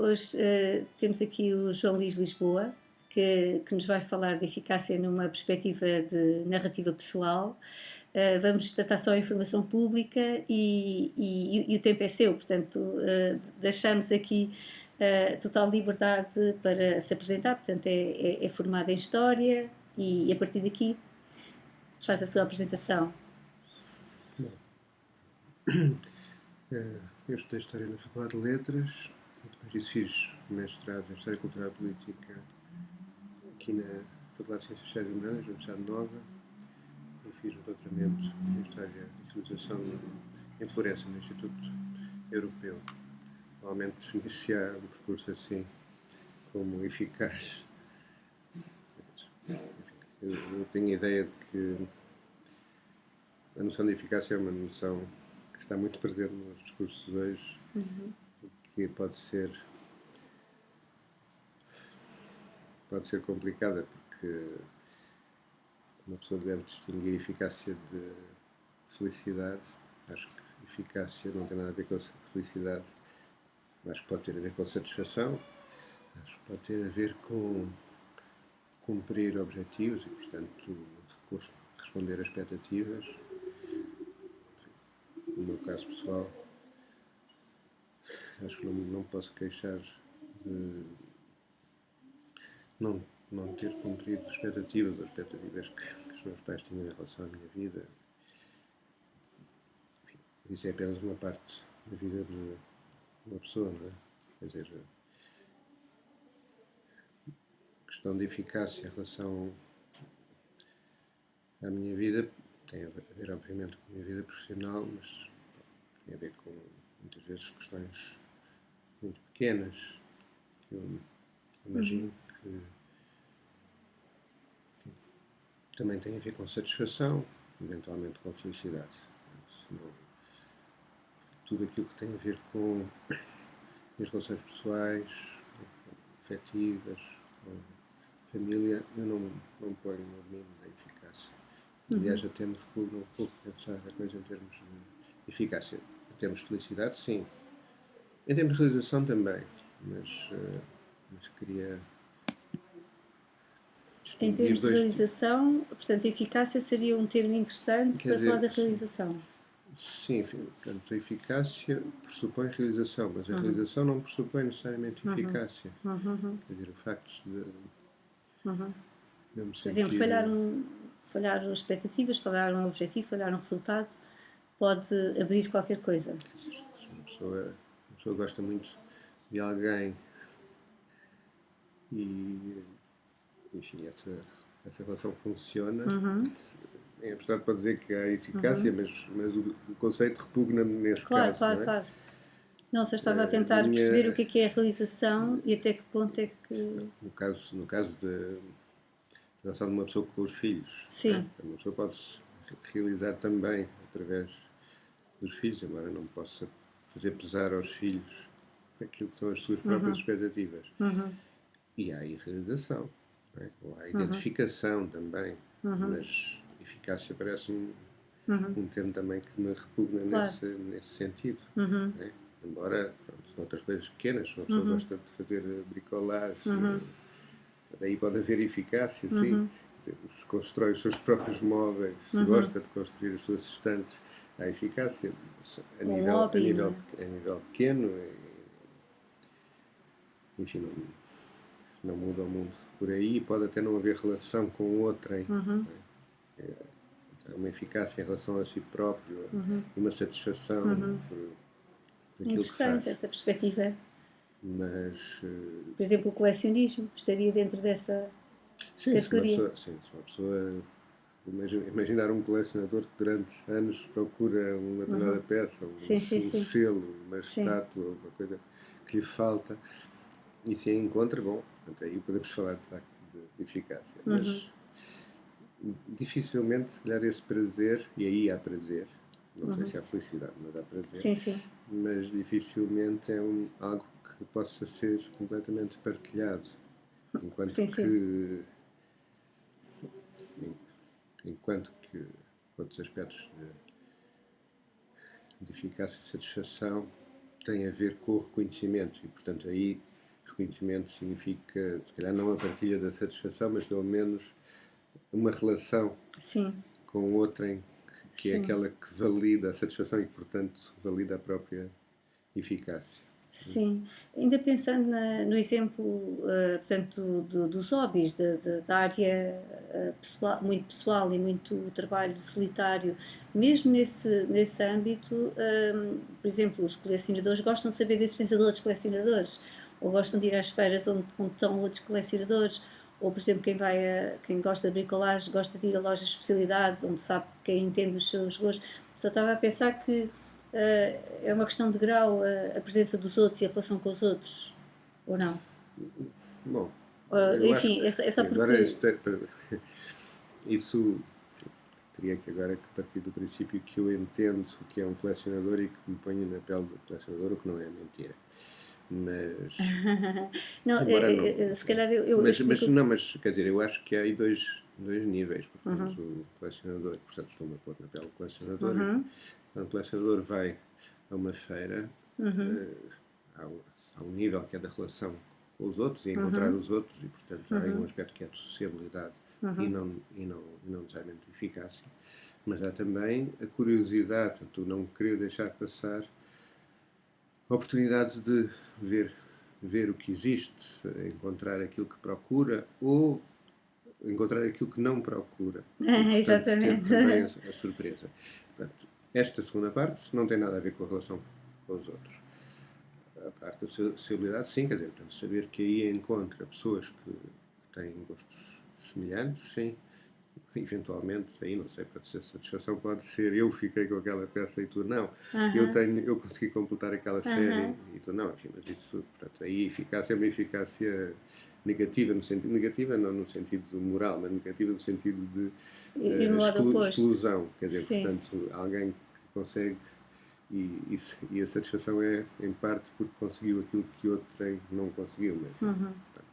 Hoje temos aqui o João Luís Lisboa, que nos vai falar de eficácia numa perspectiva de narrativa pessoal. Vamos tratar só a informação pública e o tempo é seu, portanto, deixamos aqui total liberdade para se apresentar. Portanto, é formado em História e a partir daqui faz a sua apresentação. Bom, eu estudei História na Faculdade de Letras e depois disso fiz mestrado em História Cultural e Política aqui na Faculdade de Ciências Sociais e Humanas, na Universidade Nova, e fiz um doutoramento em História e Civilização em Florença, no Instituto Europeu. Normalmente definia-se um percurso assim como eficaz. Eu tenho a ideia de que a noção de eficácia é uma noção que está muito presente nos discursos de hoje, que pode ser complicada, porque uma pessoa deve distinguir eficácia de felicidade. Acho que eficácia não tem nada a ver com felicidade. Acho que pode ter a ver com satisfação. Acho que pode ter a ver com cumprir objetivos e, portanto, responder a expectativas. No meu caso pessoal, acho que não posso queixar de não ter cumprido as expectativas que os meus pais tinham em relação à minha vida. Enfim, isso é apenas uma parte da vida de uma pessoa, não é? Quer dizer, a questão de eficácia em relação à minha vida tem a ver, obviamente, com a minha vida profissional, mas tem a ver com, muitas vezes, questões muito pequenas, que eu imagino que, enfim, também têm a ver com satisfação, eventualmente com felicidade. Tudo aquilo que tem a ver com as relações pessoais, afetivas, com família, eu não ponho no domínio da eficácia. Aliás, até me repugna um pouco pensar a coisa em termos de eficácia. Em termos de felicidade, sim. Em termos de realização também, mas queria Em termos de dois realização, portanto, a eficácia seria um termo interessante para falar da realização. Sim, portanto, a eficácia pressupõe realização, mas a realização não pressupõe necessariamente eficácia. Quer dizer, o facto de eu me sentir... Por exemplo, falhar expectativas, falhar um objetivo, falhar um resultado, pode abrir qualquer coisa. Quer dizer, se uma pessoa gosta muito de alguém e, enfim, essa relação funciona, apesar de pode dizer que há eficácia, mas o conceito repugna-me nesse caso. Claro. Não, só estava a tentar perceber o que é a realização e até que ponto é que... No caso da relação de uma pessoa com os filhos, sim. Uma pessoa pode-se realizar também através dos filhos, embora não possa fazer pesar aos filhos aquilo que são as suas próprias expectativas. E há aí realização, ou há identificação também, mas eficácia parece-me um termo também que me repugna nesse sentido. Embora, outras coisas pequenas, uma pessoa gosta de fazer bricolagem, aí pode haver eficácia, sim. Se constrói os seus próprios móveis, se gosta de construir as suas estantes, há eficácia a nível pequeno. Enfim, não muda o mundo por aí, pode até não haver relação com outrem. Há uma eficácia em relação a si próprio e uma satisfação por aquilo que faz. Interessante essa perspectiva. Mas, por exemplo, o colecionismo estaria dentro dessa categoria. Se uma pessoa imaginar um colecionador que durante anos procura uma determinada peça, um selo, uma estátua, uma coisa que lhe falta, e se a encontra, bom, portanto, aí podemos falar de facto de eficácia. Mas dificilmente, se calhar, esse prazer, e aí há prazer, não sei se há felicidade, mas há prazer, mas dificilmente é algo que possa ser completamente partilhado, enquanto que outros aspectos de eficácia e satisfação tem a ver com o reconhecimento e, portanto, aí reconhecimento significa, se calhar não a partilha da satisfação, mas pelo menos uma relação Sim, com outrem que é sim. aquela que valida a satisfação e, portanto, valida a própria eficácia. Sim, ainda pensando no exemplo, portanto, dos hobbies, da área pessoal, muito pessoal e muito trabalho solitário, mesmo nesse âmbito, por exemplo, os colecionadores gostam de saber da existência de outros colecionadores, ou gostam de ir às feiras onde estão outros colecionadores, ou, por exemplo, quem gosta de bricolagem gosta de ir a lojas de especialidades, onde sabe quem entende os seus gostos. Só estava a pensar que é uma questão de grau a presença dos outros e a relação com os outros, ou não? Bom, eu acho Enfim, que é só agora porque. isso enfim, teria que agora que partir do princípio que eu entendo o que é um colecionador e que me ponho na pele do colecionador, o que não é mentira. Mas, Não, embora não. se calhar eu Mas explico. não, mas quer dizer, eu acho que há aí dois níveis, porque temos Uhum, o colecionador, portanto estou-me a pôr na pele do colecionador, e uhum, quando o colecionador vai a uma feira, uhum, eh, há um nível que é da relação com os outros e encontrar uhum, os outros, e portanto há aí um uhum, aspecto que é de sociabilidade uhum, e não necessariamente de eficácia. Mas há também a curiosidade, portanto, não querer deixar passar a oportunidade de ver o que existe, encontrar aquilo que procura ou encontrar aquilo que não procura e, portanto, ter exatamente. também a surpresa. Portanto, esta segunda parte não tem nada a ver com a relação com os outros. A parte da sociabilidade, sim, quer dizer, portanto, saber que aí encontra pessoas que têm gostos semelhantes, sim. Eventualmente, aí não sei, pode ser satisfação, pode ser eu fiquei com aquela peça e tu não. Aham, Eu consegui completar aquela série aham. e tu não, enfim, mas isso, portanto, aí eficácia é uma eficácia negativa, no sentido, negativa não no sentido moral, mas negativa no sentido de Ir no lado oposto. exclusão, quer dizer, Sim. portanto, alguém que consegue e a satisfação é em parte porque conseguiu aquilo que outro não conseguiu, mas enfim, Uhum. portanto,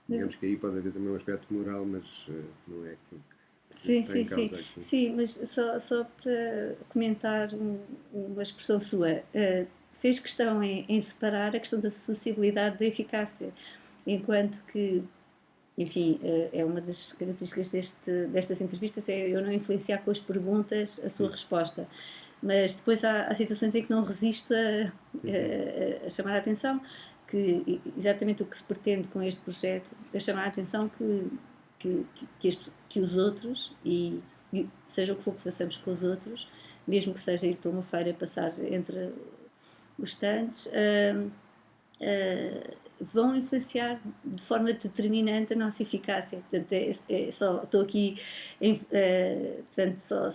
Mas, digamos que aí pode haver também um aspecto moral, mas não é aquilo que sim, está em sim, sim. causa aqui. Sim, mas só para comentar uma expressão sua, fez questão em separar a questão da sociabilidade da eficácia, enquanto que, enfim, é uma das características destas entrevistas, é eu não influenciar com as perguntas a sua resposta. Mas depois há situações em que não resisto Uhum. a chamar a atenção, que exatamente o que se pretende com este projeto é chamar a atenção que os outros, e seja o que for que façamos com os outros, mesmo que seja ir para uma feira passar entre os stands, vão influenciar de forma determinante a nossa eficácia. Portanto, só estou aqui portanto, só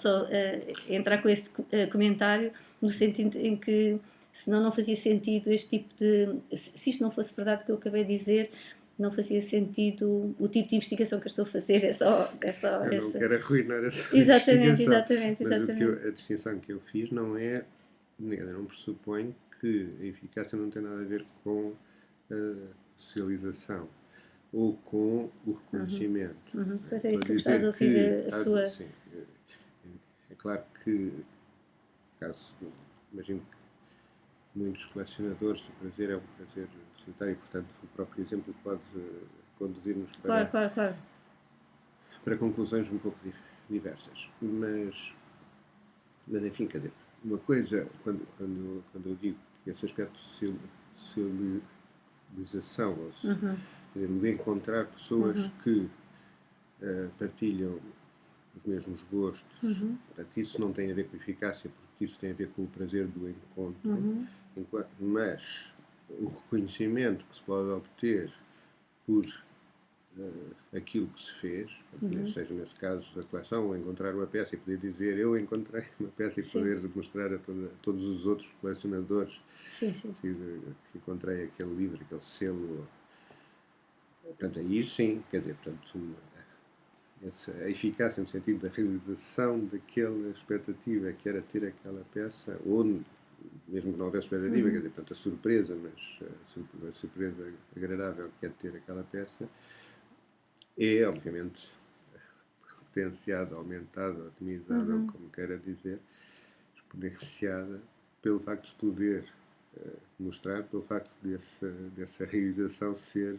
entrar com este comentário no sentido em que senão não fazia sentido este tipo de... Se isto não fosse verdade o que eu acabei de dizer, não fazia sentido o tipo de investigação que eu estou a fazer, é só Eu não essa... quero arruinar a sua Exatamente, investigação, exatamente, mas exatamente. a distinção que eu fiz não é, não pressupõe que a eficácia não tem nada a ver com a socialização ou com o Uhum, reconhecimento. uhum. Pois é Estou a isso que eu gostava de dizer ouvir que, a sua... sim, é claro que, caso, imagino que muitos colecionadores, o prazer é um prazer solitário e, portanto, o próprio exemplo pode conduzir-nos Claro, claro, claro. para conclusões um pouco diversas. Mas enfim, quer dizer, uma coisa, quando eu digo que esse aspecto de socialização, ou Uhum, quer dizer, o de encontrar pessoas uhum, que partilham os mesmos gostos, uhum, portanto, isso não tem a ver com eficácia, porque isso tem a ver com o prazer do encontro, uhum, mas o reconhecimento que se pode obter por aquilo que se fez, uhum. seja nesse caso a coleção, ou encontrar uma peça e poder dizer eu encontrei uma peça e Sim, poder mostrar a todos os outros colecionadores sim, sim. que encontrei aquele livro, aquele selo. Portanto, aí sim, quer dizer, portanto, a eficácia no sentido da realização daquela expectativa que era ter aquela peça, ou mesmo que não houvesse expectativa, quer Uhum, dizer, portanto, a surpresa, mas a surpresa agradável que é ter aquela peça, é, obviamente, potenciada, aumentada, otimizada, ou uhum, como queira dizer, exponenciada, pelo facto de se poder mostrar pelo facto dessa realização ser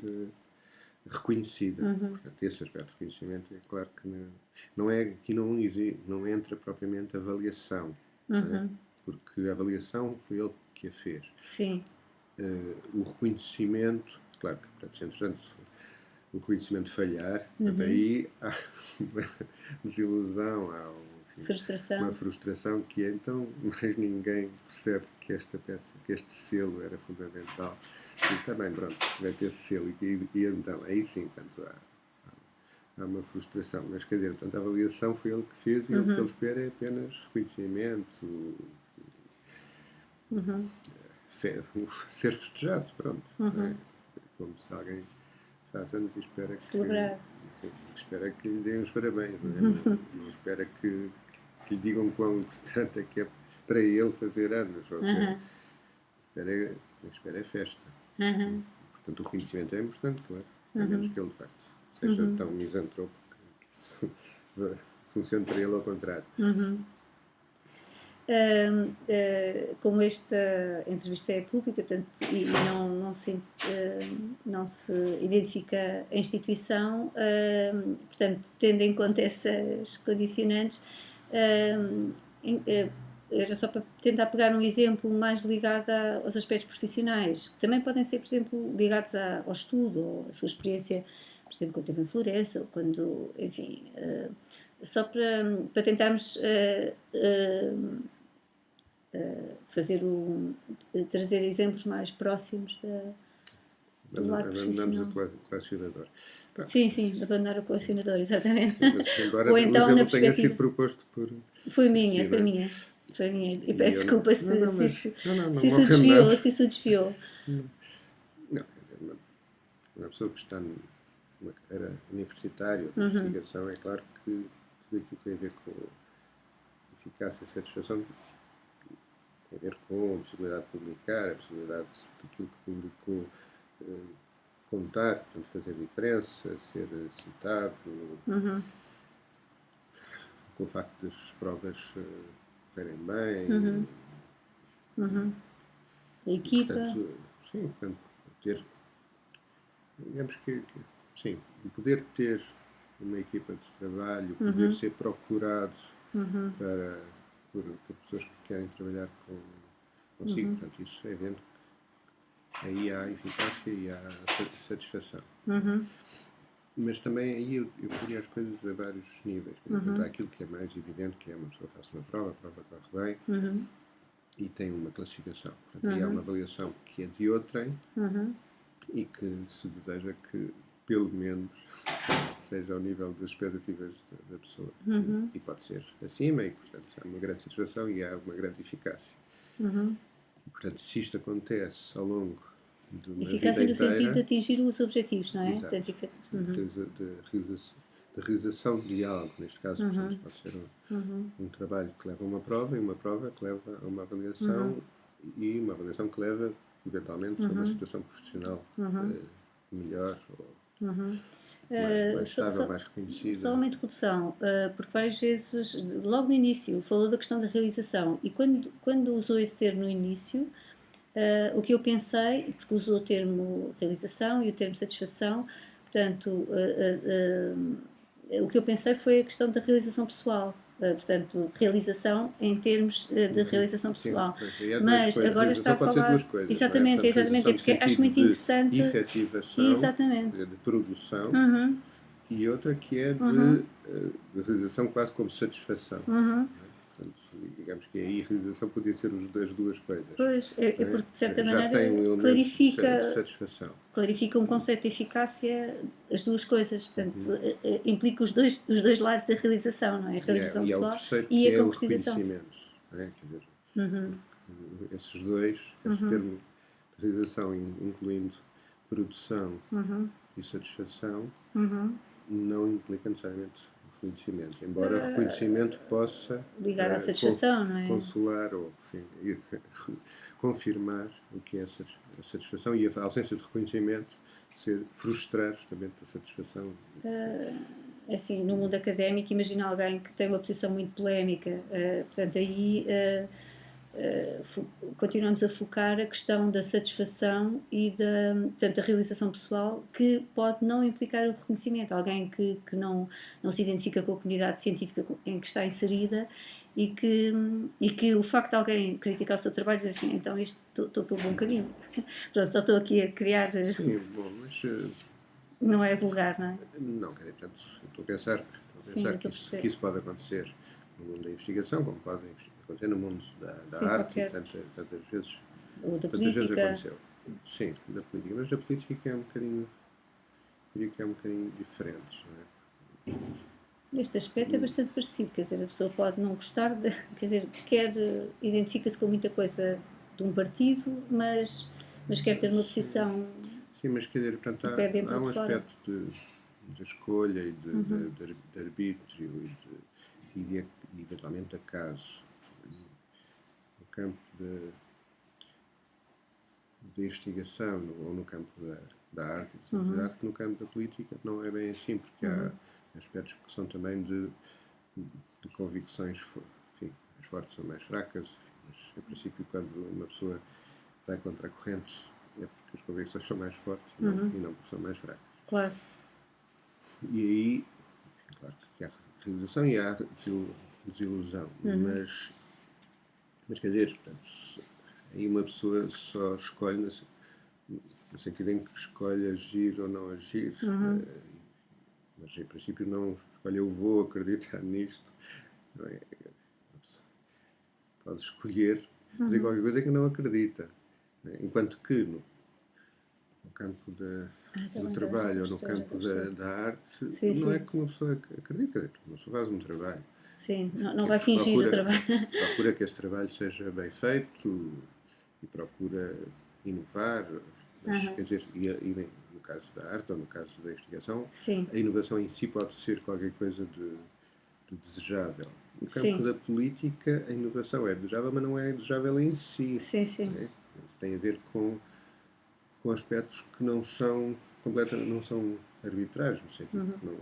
reconhecida. Portanto, esse aspecto de reconhecimento é claro que não é, aqui não entra propriamente a avaliação, não é? Porque a avaliação foi ele que a fez. Sim. O reconhecimento, claro que, portanto, se entretanto o reconhecimento falhar, aí há uma desilusão, há uma frustração que então mais ninguém percebe que esta peça, que este selo era fundamental. E também, pronto, vai ter esse selo. E então, aí sim, portanto, há uma frustração. Mas, quer dizer, portanto, a avaliação foi ele que fez e o que ele espera é apenas reconhecimento, ser festejado, pronto. É como se alguém faz anos e espera celebrar. Espera que lhe deem os parabéns, não espera que lhe digam quão importante é que é para ele fazer anos, ou seja, espera é festa. Portanto, o reconhecimento é importante, claro, a menos que ele, de facto, seja tão misantropo que isso funcione para ele ao contrário. Como esta entrevista é pública, portanto, e não se identifica a instituição, portanto, tendo em conta essas condicionantes, era só para tentar pegar um exemplo mais ligado aos aspectos profissionais, que também podem ser, por exemplo, ligados ao estudo, ou à sua experiência, por exemplo, quando esteve em Florença, ou quando, enfim, só para tentarmos trazer exemplos mais próximos do lado profissional. Abandonamos o colecionador. Sim, abandonar o colecionador, exatamente. Sim, mas embora ou então, o exemplo tenha sido proposto por... Foi minha. E peço desculpa se isso desviou. Não, uma pessoa que está numa carreira universitária, de investigação, é claro que tudo aquilo que tem a ver com eficácia e satisfação tem a ver com a possibilidade de publicar, a possibilidade daquilo que publicou contar, portanto, fazer diferença, ser citado, com o facto das provas correrem bem. A equipa. Portanto, ter, digamos que sim, poder ter uma equipa de trabalho, poder ser procurado por pessoas que querem trabalhar consigo, portanto, isso é evidente que aí há eficácia e há satisfação. Mas também aí eu poria as coisas a vários níveis. Portanto, há aquilo que é mais evidente, que é uma pessoa faz uma prova, a prova corre bem e tem uma classificação. Portanto, aí há uma avaliação que é de outrem e que se deseja que, pelo menos, seja ao nível das expectativas da pessoa. E pode ser acima e, portanto, há uma grande satisfação e há uma grande eficácia. E, portanto, se isto acontece ao longo de uma eficácia vida inteira... no sentido de atingir os objetivos, não é? Exato. De realização de algo, neste caso, portanto, pode ser um trabalho que leva a uma prova e uma prova que leva a uma avaliação e uma avaliação que leva, eventualmente, a uma situação profissional melhor ou mais estável, mais reconhecida. Só uma interrupção, porque várias vezes, logo no início, falou da questão da realização e quando usou esse termo no início, o que eu pensei, porque usou o termo realização e o termo satisfação, portanto, o que eu pensei foi a questão da realização pessoal. Portanto, realização em termos de realização pessoal. Sim, mas agora está a falar... duas coisas, exatamente, não é? Portanto, exatamente, porque acho muito interessante... De efetivação, exatamente. De produção, e outra que é de realização quase como satisfação. Portanto, digamos que aí a realização podia ser as duas coisas. Pois, porque de certa maneira tem um clarifica, de satisfação. Clarifica um conceito de eficácia, as duas coisas, portanto, implica os dois lados da realização, não é? A realização pessoal e a concretização. O reconhecimento, não é? Quer dizer, esses dois, esse termo de realização, incluindo produção e satisfação, não implica necessariamente reconhecimento, embora reconhecimento possa ligar à satisfação, não é? Consolar ou enfim, confirmar o que é a satisfação e a ausência de reconhecimento frustrar justamente a satisfação. Assim, no mundo académico, imagina alguém que tem uma posição muito polémica, portanto, aí continuamos a focar a questão da satisfação e portanto, da realização pessoal, que pode não implicar o reconhecimento. Alguém que não se identifica com a comunidade científica em que está inserida e que o facto de alguém criticar o seu trabalho diz assim, então estou pelo bom caminho. Pronto, só estou aqui a criar... Sim, bom, mas não é vulgar, não é? não, quer dizer, portanto, estou a pensar Sim, eu que, estou a perceber. que isso pode acontecer no mundo da investigação, como pode acontecer no mundo da Sim, arte, e qualquer... Ou da tantas vezes política. aconteceu. Sim, da política, mas da política é um bocadinho, diria que é um bocadinho diferente, não é? Neste aspecto é bastante parecido, quer dizer, a pessoa pode não gostar, quer dizer, identifica-se com muita coisa de um partido, mas quer ter uma Sim, posição sim, mas quer dizer, portanto, um pé dentro há ou um de fora. aspecto de escolha e de arbítrio e eventualmente acaso no campo da investigação ou no campo da arte e da sociedade, que no campo da política não é bem assim, porque há aspectos que são também de convicções, enfim, as fortes são mais fracas, mas em princípio quando uma pessoa vai contra a corrente é porque as convicções são mais fortes e não porque são mais fracas. Claro. E aí, claro que há realização e há desilusão, mas quer dizer, portanto, aí uma pessoa só escolhe no sentido em que escolhe agir ou não agir, mas em princípio não escolhe eu vou acreditar nisto, não é? Pode escolher fazer qualquer coisa que não acredita, não é? Enquanto que no campo do trabalho ou no campo da arte, Sim, não é sim. que uma pessoa acredita, uma pessoa faz um trabalho. Sim, não vai fingir o trabalho. Procura que esse trabalho seja bem feito e procura inovar, mas quer dizer, e no caso da arte ou no caso da investigação, Sim, a inovação em si pode ser qualquer coisa de desejável. No campo sim, da política, a inovação é desejável, mas não é desejável em si. sim, sim. Né? Tem a ver com aspectos que não são completamente, não são arbitrários, no sentido que não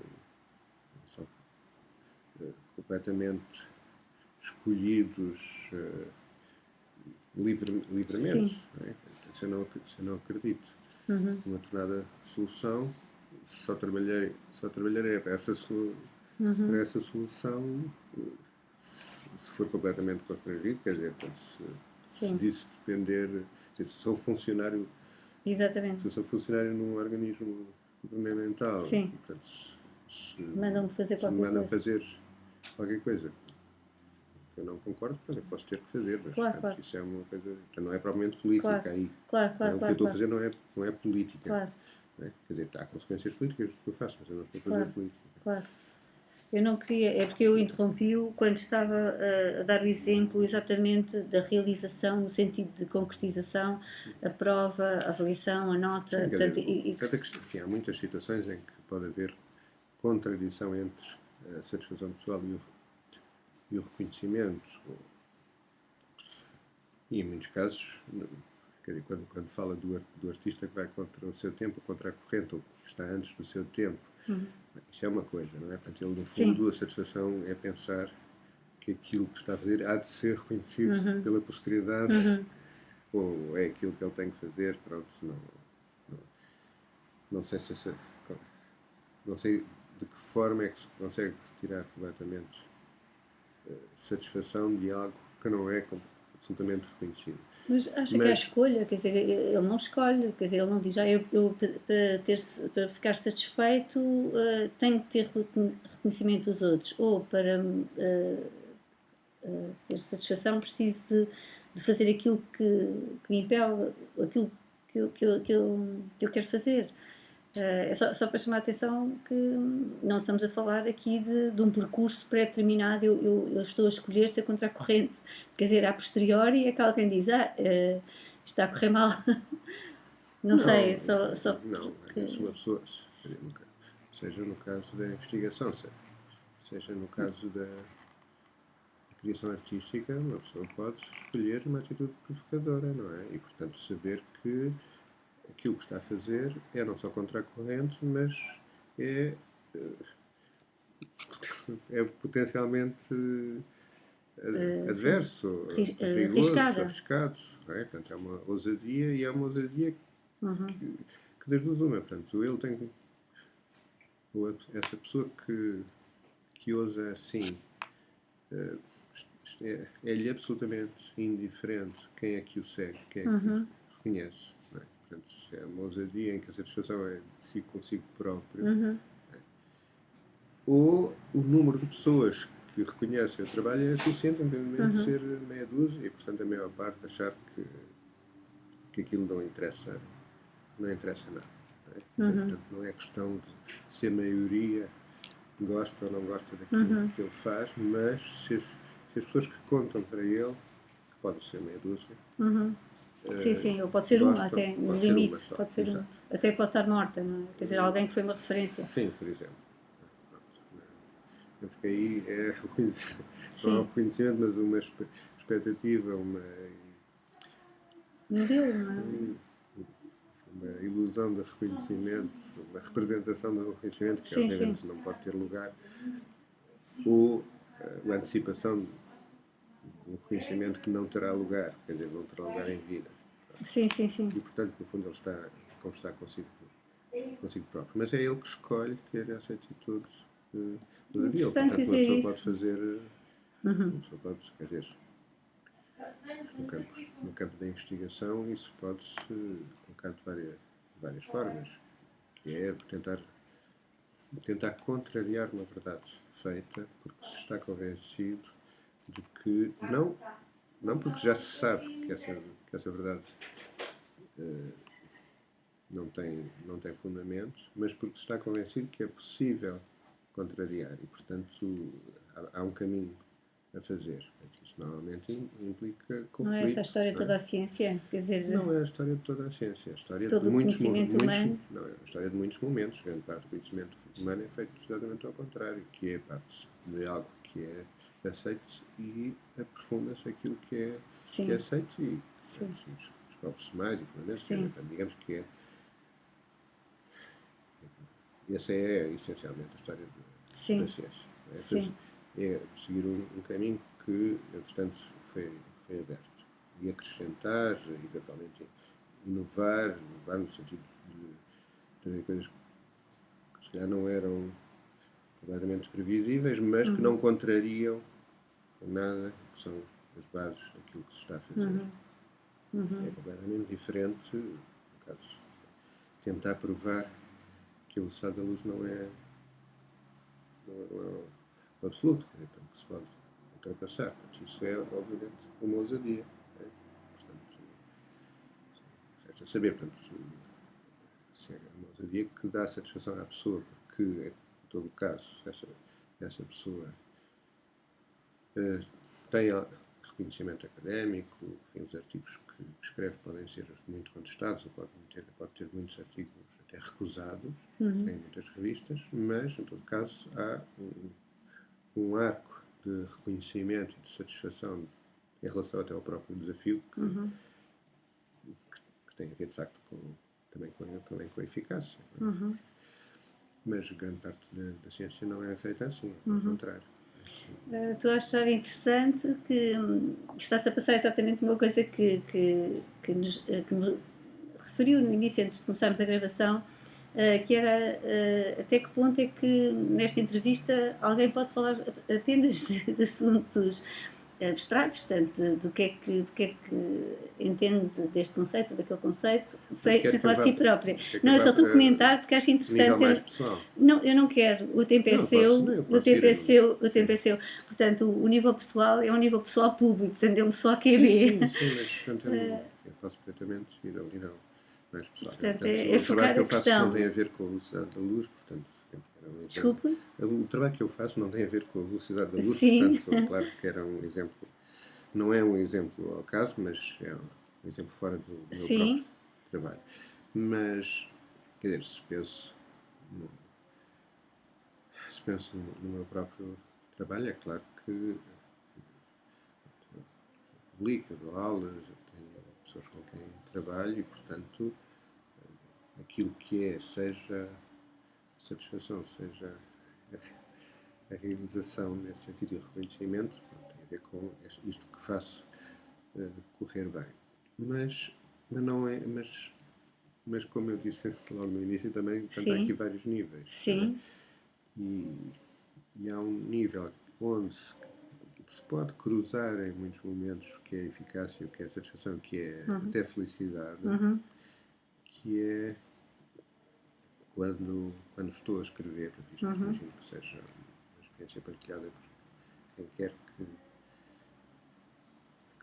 são completamente escolhidos livremente. Sim. Não é? Se eu não acredito numa determinada solução, só trabalharei para essa solução se for completamente constrangido, quer dizer, se Sim, disso depender, se sou funcionário, exatamente. se eu sou funcionário num organismo governamental Sim, e, portanto, mandam-me fazer se me qualquer mandam coisa. fazer qualquer coisa que eu não concordo, eu posso ter que fazer, mas Claro, portanto, claro, isso é uma coisa, então, não é propriamente claro, política aí. claro, Não é, claro, o que eu claro, estou a claro, fazer não é política. claro, Não é? Quer dizer, há consequências políticas do que eu faço, mas eu não estou a fazer claro, política. claro. Eu não queria, é porque eu interrompi-o quando estava a dar o exemplo exatamente da realização, no sentido de concretização, a prova, a avaliação, a nota, Sim, quer portanto, dizer, enfim, há muitas situações em que pode haver contradição entre a satisfação pessoal e o reconhecimento. E em muitos casos, quer dizer, quando fala do artista que vai contra o seu tempo, contra a corrente, ou que está antes do seu tempo, isso é uma coisa, não é? Portanto, ele, no sim, fundo, a satisfação é pensar que aquilo que está a fazer há de ser reconhecido pela posteridade, ou é aquilo que ele tem que fazer, pronto, não sei se não sei de que forma é que se consegue retirar completamente satisfação de algo que não é absolutamente reconhecido. mas acha que há Mas, escolha, quer dizer, ele não escolhe, quer dizer, ele não diz, para ficar satisfeito tenho que ter reconhecimento dos outros, ou para ter satisfação preciso de fazer aquilo que me impele, aquilo que eu quero fazer. É só para chamar a atenção que não estamos a falar aqui de um percurso pré-determinado, eu estou a escolher ser contra a corrente. Quer dizer, a posteriori é que alguém diz, está a correr mal. Não sei, só não, porque... se uma pessoa, seja no caso da investigação, seja no caso da criação artística, uma pessoa pode escolher uma atitude provocadora, não é? E, portanto, saber que aquilo que está a fazer é não só contra a corrente, mas é, é potencialmente sim, adverso, perigoso, arriscada. arriscado. Não é? Portanto, é uma ousadia e é uma ousadia Uhum. que das duas uma. Portanto, ele tem. Essa pessoa que ousa assim, é-lhe absolutamente indiferente quem é que o segue, quem é que o reconhece. Não é? Portanto, é uma ousadia em que a satisfação é de si consigo próprio. Uhum. Ou o número de pessoas que reconhecem o trabalho é suficiente, independentemente de ser meia dúzia, e portanto a maior parte achar que aquilo não interessa nada. Não é? Portanto, não é questão de se a maioria gosta ou não gosta daquilo que ele faz, mas se as pessoas que contam para ele, que podem ser meia dúzia, Sim, sim, ou pode ser uma, gostam, até no pode ser uma limite, só. pode ser uma. Exato. Até pode estar morta, não é? Quer dizer, alguém que foi uma referência. Sim, por exemplo. Porque aí é não é um Sim, reconhecimento, mas uma expectativa, modelo, não é? uma ilusão de reconhecimento, uma representação do reconhecimento que Sim, sim, obviamente não pode ter lugar, ou a antecipação de um reconhecimento que não terá lugar, quer dizer, não terá lugar em vida. sim, sim, sim. E portanto, no fundo, ele está a conversar consigo próprio. Mas é ele que escolhe ter essa atitude de ousadia. Interessante Portanto, uma dizer pessoa pode isso. fazer, uma pessoa pode, quer dizer, no campo da investigação, isso pode-se colocar de várias formas, que é tentar contrariar uma verdade feita porque se está convencido de que, não porque já se sabe que essa verdade não tem fundamento, mas porque se está convencido que é possível contrariar e, portanto, há um caminho a fazer. Isso normalmente implica Não é essa a conflito, história não é? toda a ciência? Quer dizer, Não é a história de toda a ciência, é a história de todo o muitos, conhecimento humano. não é a história de muitos momentos. Grande parte do conhecimento humano é feito exatamente ao contrário, que é parte de algo que é aceito e aprofunda-se aquilo que é Sim, aceito e sim, descobre-se mais e fundamentos. Quer dizer, sim, digamos que essa é essencialmente a história da sim, ciência. É, sim. é seguir um caminho que, entretanto, foi aberto. E acrescentar, eventualmente inovar no sentido de fazer coisas que se calhar não eram completamente previsíveis, mas que não contrariam nada, que são as bases daquilo que se está a fazer. É completamente diferente, no caso, tentar provar que a velocidade da luz não é o absoluto, então, que se pode ultrapassar. Portanto, isso é, obviamente, uma ousadia. É? Portanto, resta saber, portanto, se é uma ousadia que dá satisfação à pessoa, porque, em todo o caso, essa pessoa tem reconhecimento académico, enfim, os artigos que escreve podem ser muito contestados, ou pode ter muitos artigos até recusados, em muitas revistas, mas, em todo caso, há um arco de reconhecimento e de satisfação em relação até ao próprio desafio que tem a ver, de facto, também com a eficácia. Mas grande parte da ciência não é feita assim, ao contrário. Estou a achar interessante que está-se a passar exatamente uma coisa que me referiu no início, antes de começarmos a gravação, que era até que ponto é que nesta entrevista alguém pode falar apenas de assuntos abstratos, portanto, do que é que entende deste conceito, daquele conceito, sem falar de si própria. Não, eu só estou a comentar porque acho interessante nível mais ter. pessoal. Não, eu não quero. O tempo é Não, seu, eu o posso tempo ir. é seu, o tempo é seu. Portanto, o nível pessoal é um nível pessoal público, portanto, é um pessoal QB. Sim, mas portanto, eu posso perfeitamente ir ao nível mais pessoal. Portanto, Portanto, é o trabalho focar que a eu faço não questão. tem a ver com a velocidade da luz, portanto, era um exemplo. Desculpe? O trabalho que eu faço não tem a ver com a velocidade da luz, Sim. portanto, claro que era um exemplo. Não é um exemplo ao caso, mas é um exemplo fora do meu próprio Sim. trabalho. Mas, quer dizer, se penso no meu próprio trabalho, é claro que publico, dou aulas, tenho pessoas com quem trabalho e, portanto, aquilo que seja satisfação, seja a realização nesse sentido de reconhecimento, tem a ver com isto que faço correr bem. Mas não é, mas como eu disse logo no início também, portanto, há aqui Sim, vários níveis. sim, E, e há um nível onde se pode cruzar em muitos momentos o que é eficácia, o que é satisfação, o que é até felicidade, que é quando estou a escrever, porque isto imagino que seja uma experiência partilhada por quem quer que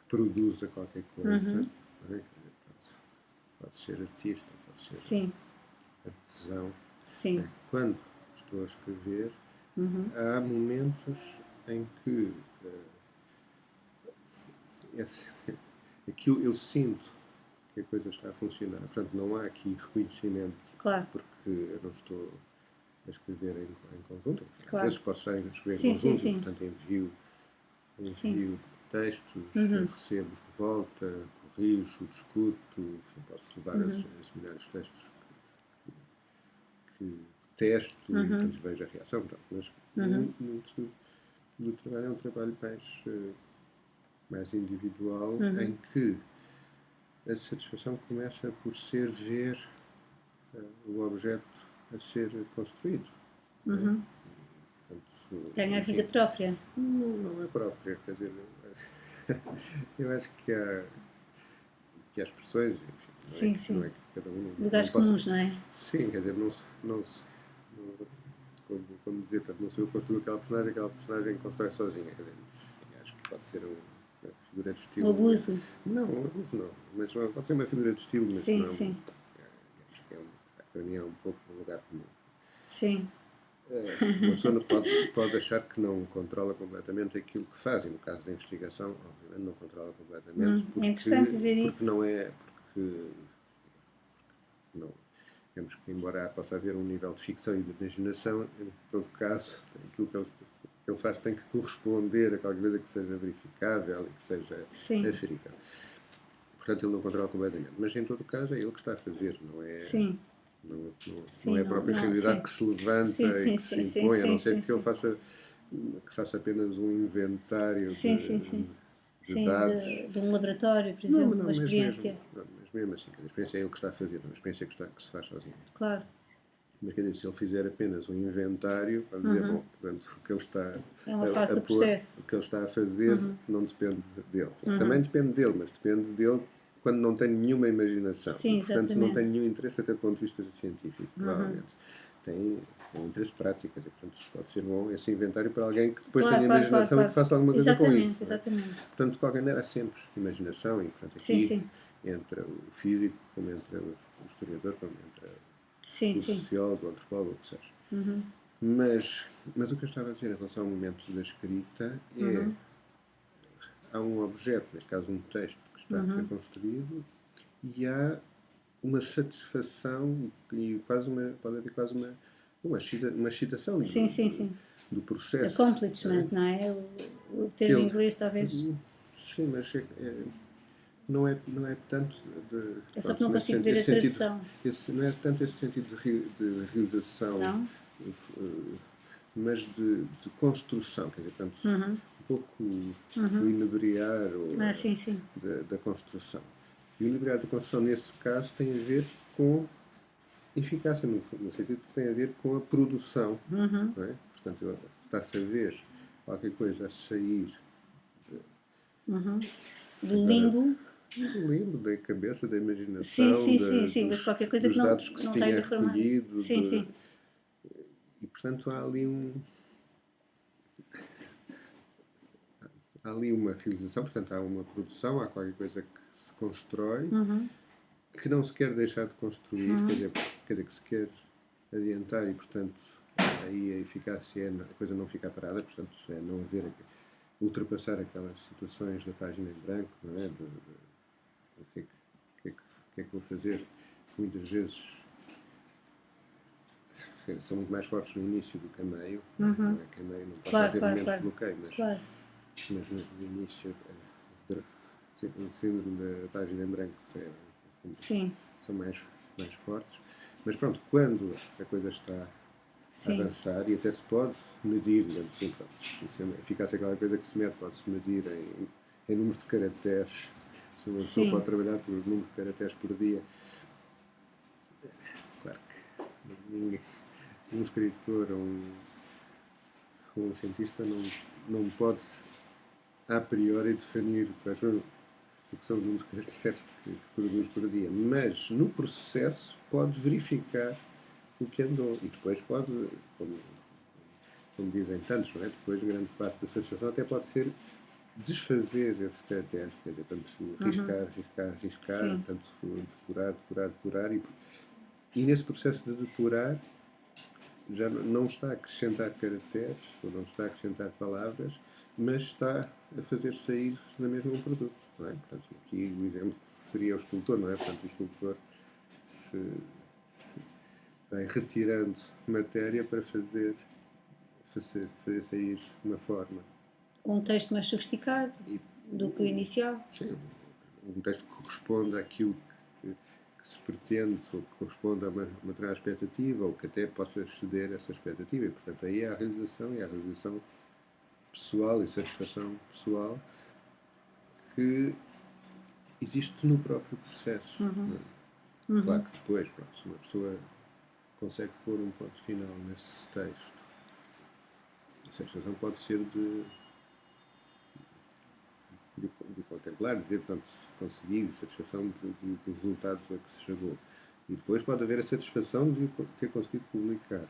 produza qualquer coisa, não é? Pode ser artista, pode ser sim, artesão. sim, Quando estou a escrever, há momentos em que esse, aquilo eu sinto que a coisa está a funcionar. Portanto, não há aqui reconhecimento claro, porque eu não estou a escrever em conjunto. Enfim, às claro. vezes posso estar a escrever em Sim, sim, conjunto e, sim, portanto, envio sim. textos, Uhum, recebo-os de volta, corrijo, discuto, enfim, posso levar a examinar os textos que testo e, portanto, vejo a reação. Portanto, mas muito do trabalho é um trabalho mais individual, em que a satisfação começa por ser ver o objeto a ser construído. Não é? Portanto, Tem a vida enfim, própria. não é própria, quer dizer, eu acho que há expressões, enfim, Sim, não sim. é que cada um não Lugares possa. comuns, não é? Sim, quer dizer, como dizer, portanto, não sou eu que construo aquela personagem constrói sozinha. Quer dizer, enfim, acho que pode ser uma figura de O estilo. abuso. Não, um abuso não, mas pode ser uma figura de estilo, mas Sim, não. sim, Acho que para mim é um pouco um lugar comum. sim. Uma pessoa pode achar que não controla completamente aquilo que faz, e no caso da investigação, obviamente não controla completamente, É interessante dizer porque isso. não é. Porque não. Digamos que, embora possa haver um nível de ficção e de imaginação, em todo caso, aquilo que ele faz tem que corresponder a qualquer coisa que seja verificável e que seja Sim, aferível. Portanto, ele não controla completamente. Mas, em todo caso, é ele que está a fazer, sim, não sim, é a não, própria não, realidade sim. que se levanta Sim, e sim, que se sim, sim, impõe, a não sim, ser sim, que ele sim. faça apenas um inventário Sim, sim, sim. de Sim, dados. de um laboratório, por Não, exemplo, não, uma experiência. mas mesmo assim, a experiência é ele que está a fazer, não é a experiência que se faz sozinho. Claro. Mas quer dizer, se ele fizer apenas um inventário, para dizer, bom, portanto, o que ele está É uma fase a do pôr, o processo. que ele está a fazer não depende dele. Também depende dele, mas depende dele quando não tem nenhuma imaginação e, Sim, portanto, não tem exatamente. nenhum interesse até do ponto de vista científico, provavelmente. Tem um interesse prático, e, portanto, pode ser bom esse inventário para alguém que depois Claro, tenha claro, claro, imaginação e que claro. faça alguma coisa com isso. Exatamente, Não é? exatamente. Portanto, de qualquer maneira, há sempre imaginação e, portanto, Sim, aqui sim. entra o físico, como entra o historiador, como entra Sim, o sim. sociólogo, o antropólogo, o que seja. Mas o que eu estava a dizer em relação ao momento da escrita é há um objeto, neste caso um texto, que está a ser construído e há uma satisfação e pode haver quase uma excitação Sim, sim, sim. do processo. Não é? Accomplishment, não é? O Que termo em ele, inglês talvez. sim, mas não é tanto É só que pronto, não consigo ver a tradução. não é tanto esse sentido de realização, Não? mas de construção, quer dizer, portanto, um pouco o inebriar Ah, sim, sim. da construção. E o inebriar da construção, nesse caso, tem a ver com eficácia, no sentido que tem a ver com a produção. Não é? Portanto, está-se a ver qualquer coisa a sair Do agora limbo. do limbo, da cabeça, da Sim, imaginação, sim, sim, sim. Mas qualquer coisa que dos não, dados que se não está tinha ainda formada. recolhido. Sim, sim. E, portanto, há ali uma realização, portanto, há uma produção, há qualquer coisa que se constrói, que não se quer deixar de construir, quer dizer, que se quer adiantar e, portanto, aí a eficácia é a coisa não ficar parada, portanto, é não haver, ultrapassar aquelas situações da página em branco, não é? O que é que vou fazer? Muitas vezes são muito mais fortes no início do que a meio. Não é que a meio não possa Claro, haver claro, momentos de claro. bloqueio, Claro. mas no início, o síndrome da página em branco Sim. são mais fortes. Mas pronto, quando a coisa está Sim, avançar e até se pode medir, digamos assim, se a eficácia é aquela coisa que se mede, pode-se medir em número de caracteres. Se uma pessoa sim, pode trabalhar por número de caracteres por dia, claro que ninguém, um escritor ou um cientista não pode a priori definir quais são o que são os números de caracteres que produz por dia, mas no processo pode verificar o que andou e depois pode, como dizem tantos, não é? Depois grande parte da satisfação até pode ser desfazer esses caracteres, quer dizer, portanto, riscar, sim. portanto, depurar e nesse processo de depurar já não está a acrescentar caracteres ou não está a acrescentar palavras, mas está a fazer sair na mesma um produto, não é? Portanto, aqui o exemplo seria o escultor, não é? Portanto, o escultor se, se vai retirando matéria para fazer sair uma forma. Um texto mais sofisticado E, do que o inicial. sim, um texto que corresponde àquilo que se pretende ou que corresponde a uma determinada expectativa ou que até possa exceder essa expectativa. E, portanto, aí é a realização pessoal e satisfação pessoal que existe no próprio processo. Uhum. Claro Uhum. que depois, pronto, se uma pessoa consegue pôr um ponto final nesse texto, a satisfação pode ser de contemplar, dizer, portanto, consegui, satisfação dos resultados a que se chegou. E depois pode haver a satisfação de ter conseguido publicar.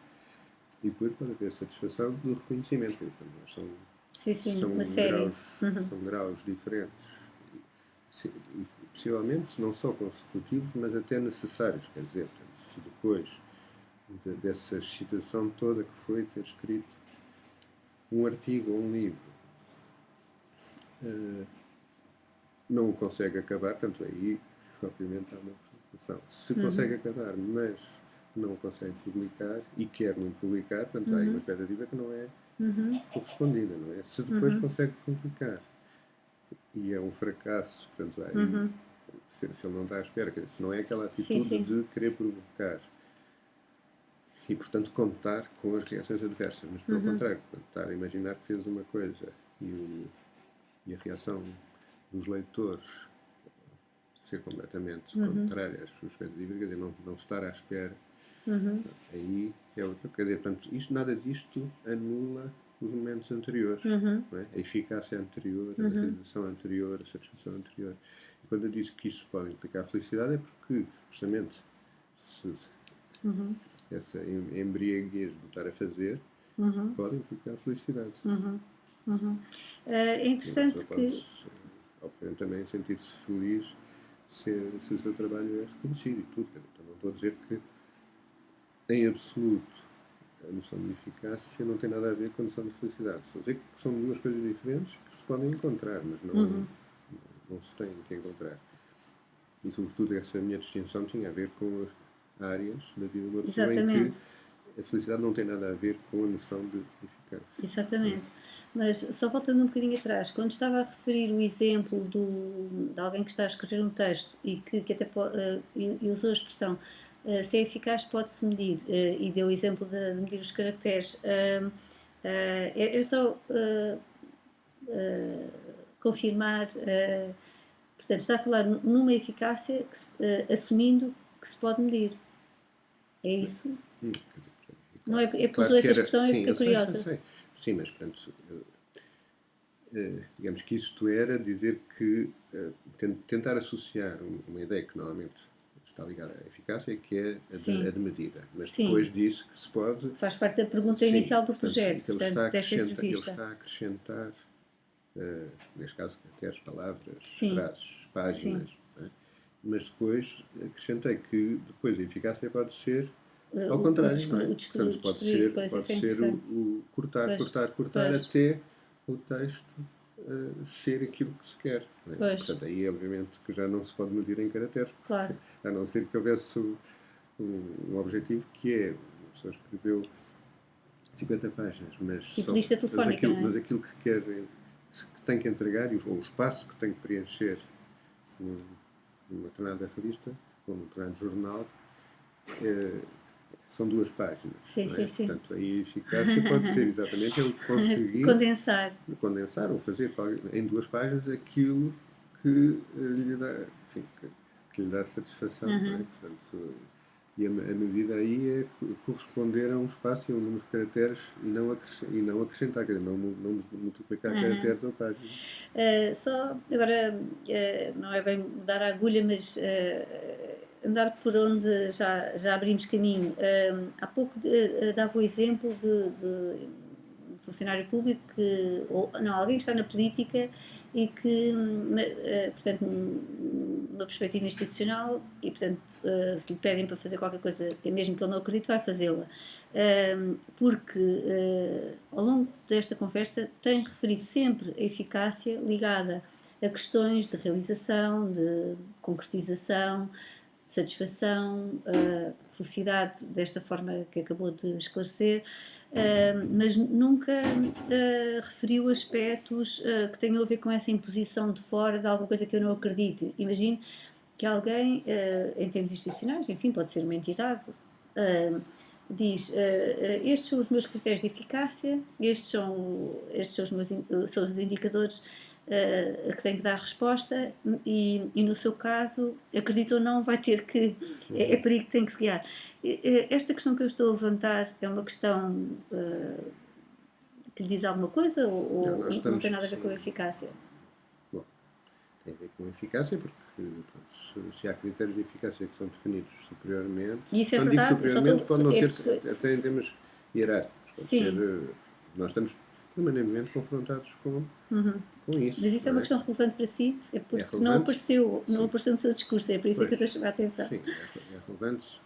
E depois pode haver a satisfação do reconhecimento. Portanto, Sim, sim, são uma série. graus, Uhum. são graus diferentes. E possivelmente não só consecutivos, mas até necessários. Quer dizer, portanto, se depois dessa excitação toda que foi ter escrito um artigo ou um livro, não o consegue acabar, portanto, aí, obviamente, há uma frustração. Se consegue acabar, mas não o consegue publicar e quer muito publicar, portanto, há aí uma expectativa que não é correspondida, não é? Se depois consegue publicar e é um fracasso, portanto, aí, se ele não está à espera, se não é aquela Sim, atitude sim. de querer provocar e, portanto, contar com as reações adversas, mas pelo contrário, portanto, estar a imaginar que fez uma coisa e a reação dos leitores ser completamente contrária às suas expectativas, quer dizer, não estar à espera, aí é outra coisa. Portanto, nada disto anula os momentos anteriores, não é? A eficácia anterior, a realização anterior, a satisfação anterior. E quando eu disse que isso pode implicar felicidade é porque, justamente, essa embriaguez de estar a fazer pode implicar felicidade. É E uma pessoa interessante pode, que. obviamente, também sentir-se feliz se o seu trabalho é reconhecido e tudo. Então, não estou a dizer que, em absoluto, a noção de eficácia não tem nada a ver com a noção de felicidade. Estou a dizer que são duas coisas diferentes que se podem encontrar, mas não se têm que encontrar. E, sobretudo, essa minha distinção tinha a ver com áreas da vida de uma pessoa em que Exatamente. a felicidade não tem nada a ver com a noção de eficácia. Exatamente. Mas só voltando um bocadinho atrás, quando estava a referir o exemplo de alguém que está a escrever um texto e que até e usou a expressão se é eficaz pode-se medir e deu o exemplo de medir os caracteres, é só confirmar, portanto, está a falar numa eficácia que assumindo que se pode medir. É isso? Quer dizer, Não é, é porque claro usou que essa era. expressão e Sim, fiquei eu sei, curiosa. Sim, mas portanto, digamos que isto era dizer que tentar associar uma ideia que normalmente está ligada à eficácia, que é a Sim, de medida. Mas sim. depois disse que se pode. Faz parte da pergunta Sim, inicial do portanto, projeto, que portanto, desta ele entrevista. está a acrescentar, neste caso, caracteres, palavras, Sim, frases, sim. páginas. Não é? Mas depois acrescentei que depois a eficácia pode ser ao contrário, não é? Portanto, Destruir, pois, pode isso é ser interessante. cortar, Pois, cortar pois, até o texto ser aquilo que se quer. Não é? pois, Portanto, aí obviamente que já não se pode medir em caracteres, claro. a não ser que houvesse um objetivo que é, a pessoa escreveu 50 páginas, Tipo lista telefónica, não é? mas aquilo que quer, que tem que entregar, ou o espaço que tem que preencher numa determinada revista, ou num determinado jornal, são 2 páginas, Sim, não sim, é? sim. Portanto, aí a eficácia pode ser exatamente ele conseguir Condensar. ou fazer em 2 páginas aquilo que lhe dá, enfim, que lhe dá satisfação, não é? Portanto, e a medida aí é corresponder a um espaço e a um número de caracteres e não acrescentar, quer dizer, não multiplicar caracteres ou páginas. Só agora, não é bem mudar a agulha, mas andar por onde já abrimos caminho. Há pouco dava o exemplo de um funcionário público ou não, alguém que está na política e que, portanto, numa perspectiva institucional e, portanto, se lhe pedem para fazer qualquer coisa, mesmo que ele não acredite, vai fazê-la. Porque, ao longo desta conversa, tem referido sempre a eficácia ligada a questões de realização, de concretização, de satisfação, felicidade, desta forma que acabou de esclarecer, mas nunca referiu aspectos que tenham a ver com essa imposição de fora de alguma coisa que eu não acredito. Imagino que alguém, em termos institucionais, enfim, pode ser uma entidade, diz, estes são os meus critérios de eficácia, estes são são os indicadores que tem que dar resposta e no seu caso, acredito ou não, vai ter que, é por aí que tem que se guiar. Esta questão que eu estou a levantar é uma questão que lhe diz alguma coisa ou não tem nada a ver com a eficácia? Bom, tem a ver com a eficácia porque pronto, se há critérios de eficácia que são definidos superiormente, E isso é quando digo verdade, superiormente pode não ser porque... até em termos hierárquicos, pode Sim. ser, nós estamos permanentemente confrontados com isso. Mas isso é uma questão relevante para si? É porque não apareceu no seu discurso, é por isso pois, que eu estou a chamar a atenção. Sim, é relevante.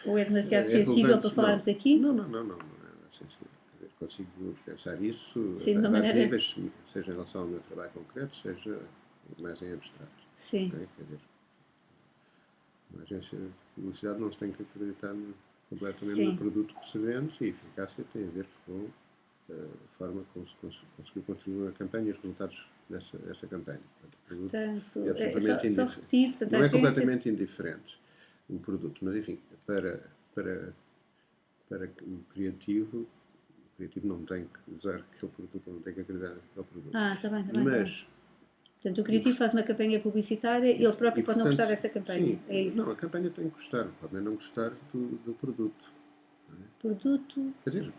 Ou é demasiado sensível para falarmos aqui? Não é sensível. Quer dizer, consigo pensar isso Sim, a vários níveis, seja em relação ao meu trabalho concreto, seja mais em abstrato. Sim. Não é? Quer dizer, uma agência de publicidade não se tem que acreditar completamente no produto que se vende e a eficácia tem a ver com a forma como se conseguiu construir uma campanha e os resultados dessa campanha. Portanto, é só repetir, portanto, não é completamente indiferente o produto, mas enfim, para o criativo não tem que usar aquele produto, não tem que acreditar naquele produto. Está bem, está bem. Mas, portanto, o criativo faz uma campanha publicitária e ele próprio pode não gostar dessa campanha. Sim, é isso? Não, a campanha tem que gostar, pode não gostar do produto. Não é? Produto? Quer dizer,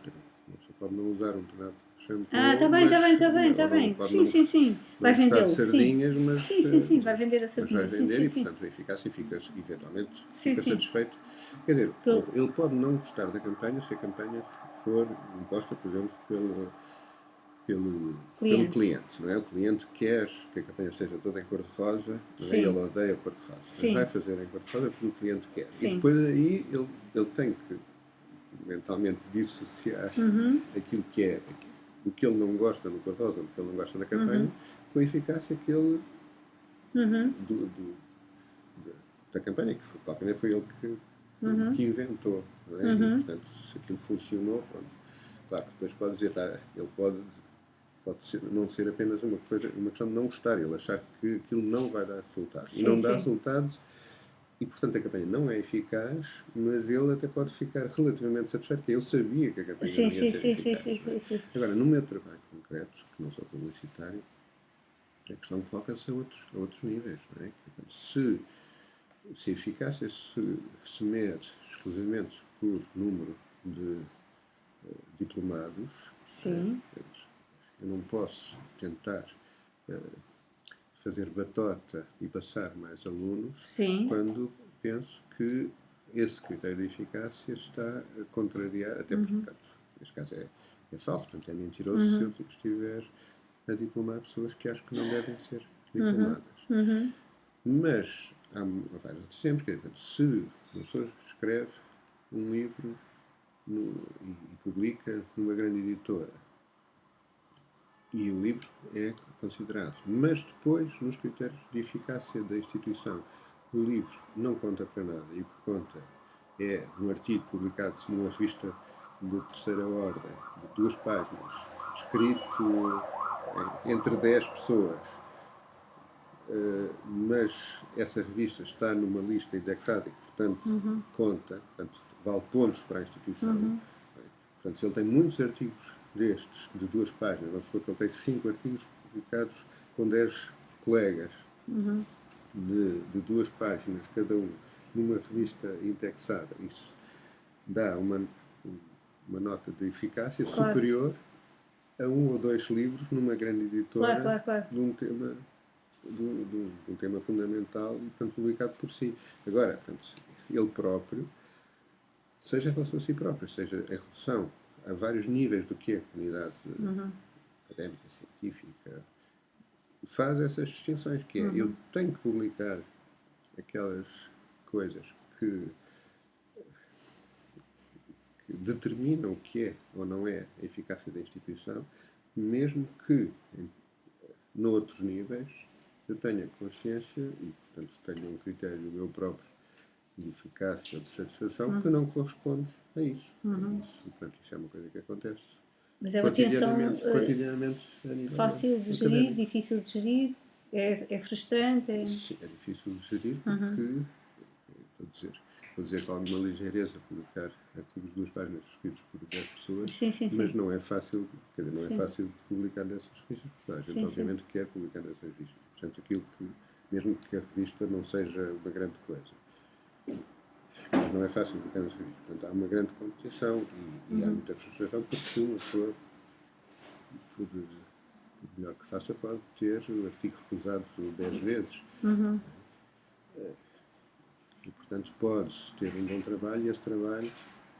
você pode não usar um determinado shampoo. Está bem. Sim. Vai vendê-lo. Sardinhas, mas. Sim, vai vender a sardinha. Mas vai vender e, portanto, a eficácia eventualmente fica satisfeito. Quer dizer, ele pode não gostar da campanha se a campanha for imposta, por exemplo, pelo cliente, não é? O cliente quer que a campanha seja toda em cor-de-rosa, não é? Ele odeia cor-de-rosa. Mas vai fazer em cor-de-rosa porque o cliente quer. E depois aí ele tem que mentalmente dissociar aquilo que é o que ele não gosta no cor-de-rosa, o que ele não gosta da campanha, com a eficácia que ele da campanha, que foi ele que inventou, não é? E, portanto, se aquilo funcionou, pronto. Claro que depois pode dizer, ele pode não ser apenas uma questão de não gostar, ele achar que aquilo não vai dar resultados. E não dá resultados, e portanto a campanha não é eficaz, mas ele até pode ficar relativamente satisfeito, porque eu sabia que a campanha não ia ser eficaz. Sim. Agora, no meu trabalho concreto, que não sou publicitário, a questão coloca-se a outros níveis, não é? Se a eficácia se mede exclusivamente por número de diplomados, eu não posso tentar fazer batota e passar mais alunos quando penso que esse critério de eficácia está a contrariar, até porque, neste caso é falso, portanto é mentiroso se eu estiver a diplomar pessoas que acho que não devem ser diplomadas. Mas há vários outros exemplos, quer dizer, se uma pessoa escreve um livro e publica numa grande editora, e o livro é considerado. Mas depois, nos critérios de eficácia da instituição, o livro não conta para nada e o que conta é um artigo publicado numa revista de terceira ordem, de 2 páginas, escrito entre 10 pessoas, mas essa revista está numa lista indexada e, portanto, conta, portanto, vale pontos para a instituição. Portanto, se ele tem muitos artigos destes, de 2 páginas, vamos supor que ele tem 5 artigos publicados com 10 colegas, de 2 páginas cada um, numa revista indexada, isso dá uma nota de eficácia superior a 1 ou 2 livros numa grande editora de um tema de um tema fundamental e, portanto, publicado por si. Agora, portanto, ele próprio, seja em relação a si próprio, seja em relação a vários níveis do que é a comunidade académica, científica, faz essas distinções, que é, eu tenho que publicar aquelas coisas que determinam o que é ou não é a eficácia da instituição, mesmo que, noutros níveis, eu tenha consciência e, portanto, tenha um critério meu próprio de eficácia ou de satisfação que não corresponde a isso. Isso, portanto, isso é uma coisa que acontece Mas é uma tensão cotidianamente a nível fácil de gerir, académico. difícil de gerir, é frustrante. Sim, é difícil de gerir porque, vou dizer com alguma ligeireza, publicar artigos de 2 páginas escritos por 10 pessoas, mas não é fácil, quer dizer, não é fácil de publicar nessas revistas, porque a gente obviamente quer publicar nessas revistas. Portanto, aquilo que, mesmo que a revista não seja uma grande coisa, mas não é fácil publicar nessas revistas. Portanto, há uma grande competição e há muita frustração porque uma pessoa, por melhor que faça, pode ter o artigo recusado 10 vezes. E, portanto, podes ter um bom trabalho e esse trabalho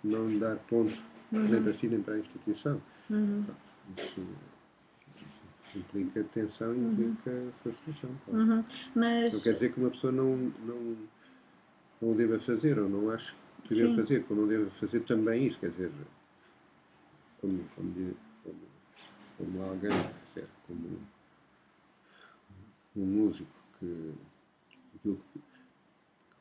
não lhe dar pontos nem para si nem para a instituição. Portanto, isso implica tensão e implica frustração. Claro. Mas... Não quer dizer que uma pessoa não o deva fazer ou não ache que deva fazer, como não deva fazer também isso. Quer dizer, como alguém, como um músico que aquilo que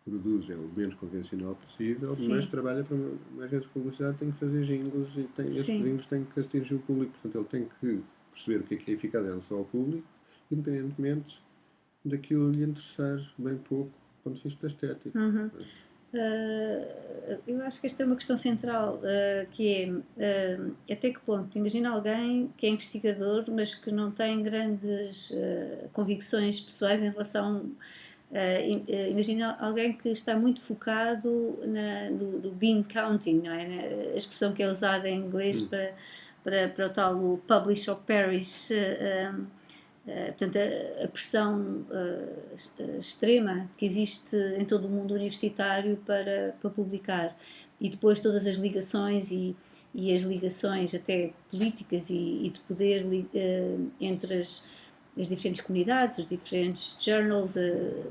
produz é o menos convencional possível, mas trabalha para uma agência de publicidade, tem que fazer jingles e esses jingles têm que atingir o público. Portanto, ele tem que perceber o que é eficaz em relação ao público, independentemente daquilo lhe interessar bem pouco do ponto de vista estético. Eu acho que esta é uma questão central, que é até que ponto, imagina alguém que é investigador, mas que não tem grandes convicções pessoais em relação... imagina alguém que está muito focado no bean counting, não é? A expressão que é usada em inglês para o tal o publish or perish, portanto a pressão extrema que existe em todo o mundo universitário para publicar, e depois todas as ligações e as ligações até políticas e de poder entre as diferentes comunidades, os diferentes journals,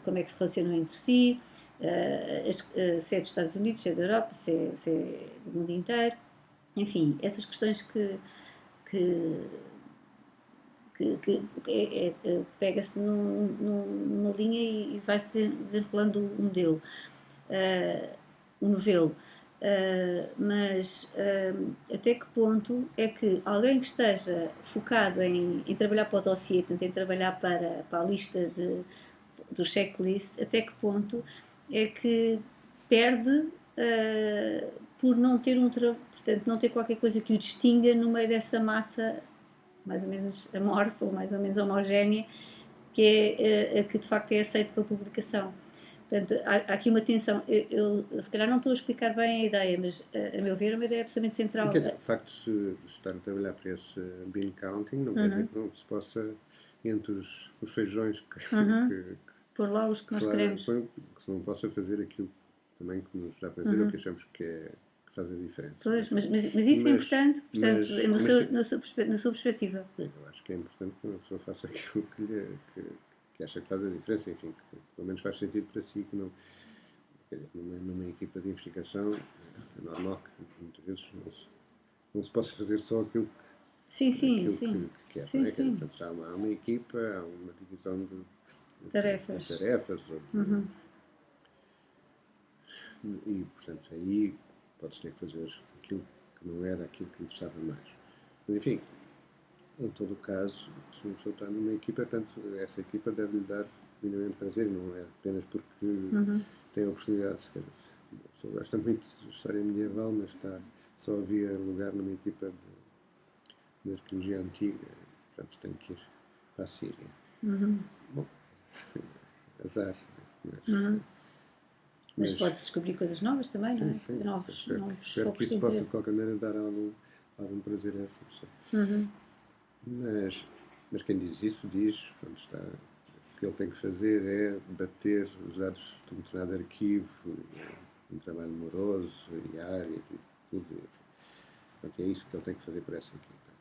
como é que se relacionam entre si, se é dos Estados Unidos, se é da Europa, se é do mundo inteiro, enfim, essas questões que pega-se numa linha e vai-se desenrolando o modelo, o novelo. Mas até que ponto é que alguém que esteja focado em trabalhar para o dossiê, portanto, em trabalhar para a lista do checklist, até que ponto é que perde por não ter portanto, não ter qualquer coisa que o distinga no meio dessa massa mais ou menos amorfa ou mais ou menos homogénea, que é a que de facto é aceito para publicação. Portanto, há aqui uma tensão. Eu se calhar não estou a explicar bem a ideia, mas a meu ver é uma ideia absolutamente central. O facto de estar a trabalhar para esse bean counting não quer dizer que não se possa, entre os feijões que por lá os que nós queremos, que se não possa fazer aquilo também que nos dá prazer ou que achamos que faz a diferença. Pois, mas isso é importante, portanto, na sua perspectiva. Eu acho que é importante que uma pessoa faça aquilo que acha que faz a diferença, enfim, que pelo menos faz sentido para si, que não, numa equipa de investigação é normal que muitas vezes não se possa fazer só aquilo que quer. Sim. Portanto, há uma equipa, há uma divisão de tarefas. E, portanto, aí pode-se ter que fazer aquilo que não era aquilo que interessava mais. Mas, enfim, em todo o caso, se uma pessoa está numa equipa, portanto, essa equipa deve-lhe dar genuinamente prazer, não é apenas porque tem a oportunidade, se calhar. A pessoa gosta muito de história medieval, mas só havia lugar numa equipa de arqueologia antiga, portanto tenho que ir para a Síria. Bom, azar, Mas pode-se descobrir coisas novas também, não é? Sim. Novos Espero que focos de isso possa, de interesse. qualquer maneira, dar algum prazer a essa pessoa. Mas quem diz isso diz, pronto, o que ele tem que fazer é bater os dados de um determinado arquivo, um trabalho moroso, diário, e tudo. Portanto, é isso que ele tem que fazer para essa equipa.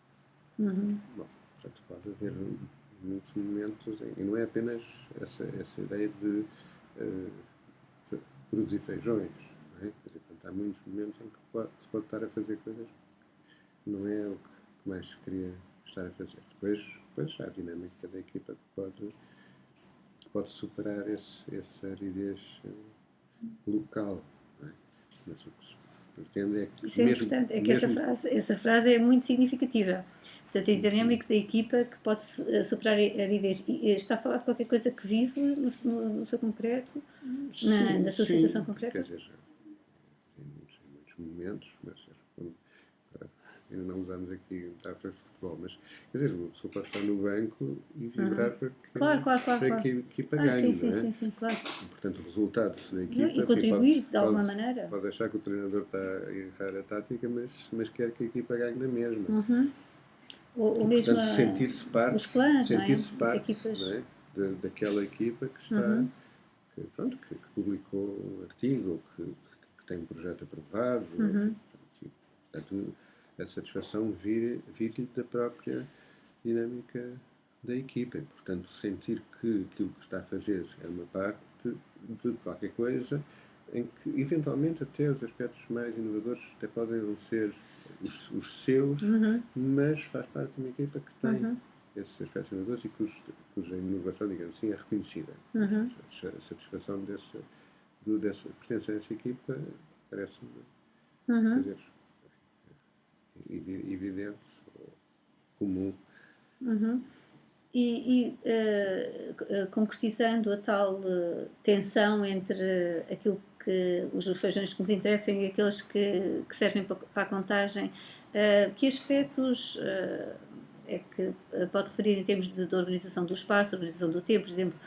Bom, portanto, pode haver muitos momentos, e não é apenas essa ideia de produzir feijões, não é? Quer dizer, portanto, há muitos momentos em que se pode estar a fazer coisas que não é o que mais se queria estar a fazer. Depois há a dinâmica da equipa que pode superar essa aridez local, não é? Mas o que se pretende é que isso é importante, é que essa frase é muito significativa. Portanto, a dinâmica da equipa que pode superar a aridez. E está a falar de qualquer coisa que vive no seu concreto, na sua situação concreta? Quer dizer, em muitos momentos, mas ainda não usamos aqui metáforas de futebol, mas quer dizer, uma pessoa pode estar no banco e vibrar para que a equipa ganhe, não é? Sim, claro. E, portanto, o resultado da equipa... E contribuir de alguma maneira. Pode achar que o treinador está a errar a tática, mas quer que a equipa ganhe na mesma. Ou mesmo portanto, sentir-se parte, os clãs, sentir-se não é? parte, não é? Daquela equipa que está... que publicou um artigo, que tem um projeto aprovado, portanto, a satisfação vir-lhe da própria dinâmica da equipa e, portanto, sentir que aquilo que está a fazer é uma parte de qualquer coisa em que, eventualmente, até os aspectos mais inovadores até podem não ser os seus, mas faz parte de uma equipa que tem esses aspectos inovadores e cuja inovação, digamos assim, é reconhecida. A satisfação dessa pertencer a essa equipa parece-me evidente, comum. E concretizando a tal tensão entre aquilo que os feijões que nos interessam e aqueles que servem para a contagem, que aspectos é que pode referir em termos de organização do espaço, organização do tempo, por exemplo,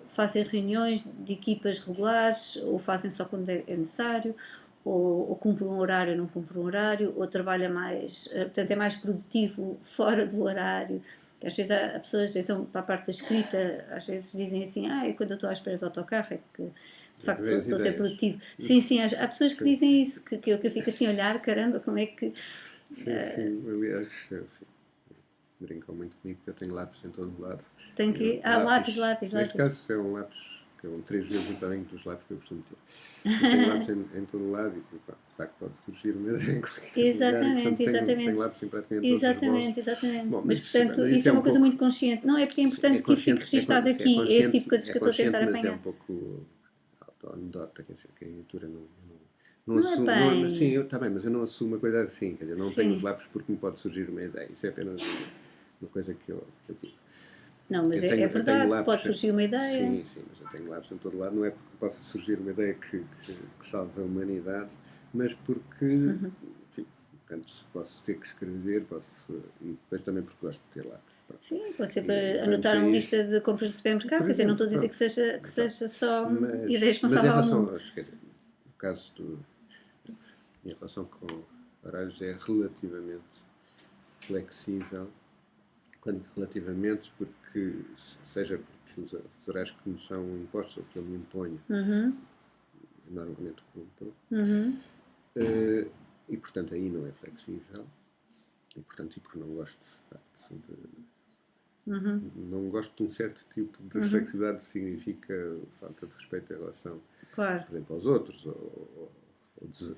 fazem reuniões de equipas regulares ou fazem só quando é necessário? Ou cumpre um horário ou não cumpre um horário, ou trabalha mais, portanto é mais produtivo fora do horário, que às vezes há pessoas, então para a parte da escrita, às vezes dizem assim, quando eu estou à espera do autocarro é que de facto estou a ser produtivo. Sim, há pessoas que dizem isso, que eu fico assim a olhar, caramba, como é que... Sim, aliás, brincam muito comigo que eu tenho lápis em todo o lado. Tem que... lápis. Neste caso é um lápis que é 3 vezes o tamanho dos lápis que eu costumo ter. Mas tenho lápis em todo o lado e de facto pode surgir uma ideia em qualquer lugar. Portanto, tenho lápis em praticamente todos os bolsos. Exatamente. Bom, mas portanto, isso é uma coisa muito consciente. Não, é porque é importante que isso fique registado aqui. É esse tipo de coisas que eu estou a tentar apanhar. Mas é um pouco auto-anedota, quer dizer, que a leitura não assumo, é bem. Sim, está bem, mas eu não assumo uma coisa assim. Quer dizer, não tenho os lápis porque me pode surgir uma ideia. Isso é apenas uma coisa que eu digo. Não, mas é verdade, pode surgir uma ideia. Sim, mas eu tenho lápis em todo lado, não é porque possa surgir uma ideia que salve a humanidade, mas porque, portanto, posso ter que escrever, e depois também porque gosto de ter lápis. Pronto. Sim, pode ser para anotar uma lista de compras do supermercado, quer dizer, não estou a dizer que seja só ideias que não salvam ao mundo. Quer dizer, no caso em relação com horários é relativamente flexível. Quando relativamente, seja porque os horários que me são impostos ou que eu me imponho, normalmente cumpro, e portanto aí não é flexível, e portanto, porque não gosto não gosto de um certo tipo de flexibilidade que significa falta de respeito em relação, por exemplo, aos outros, ou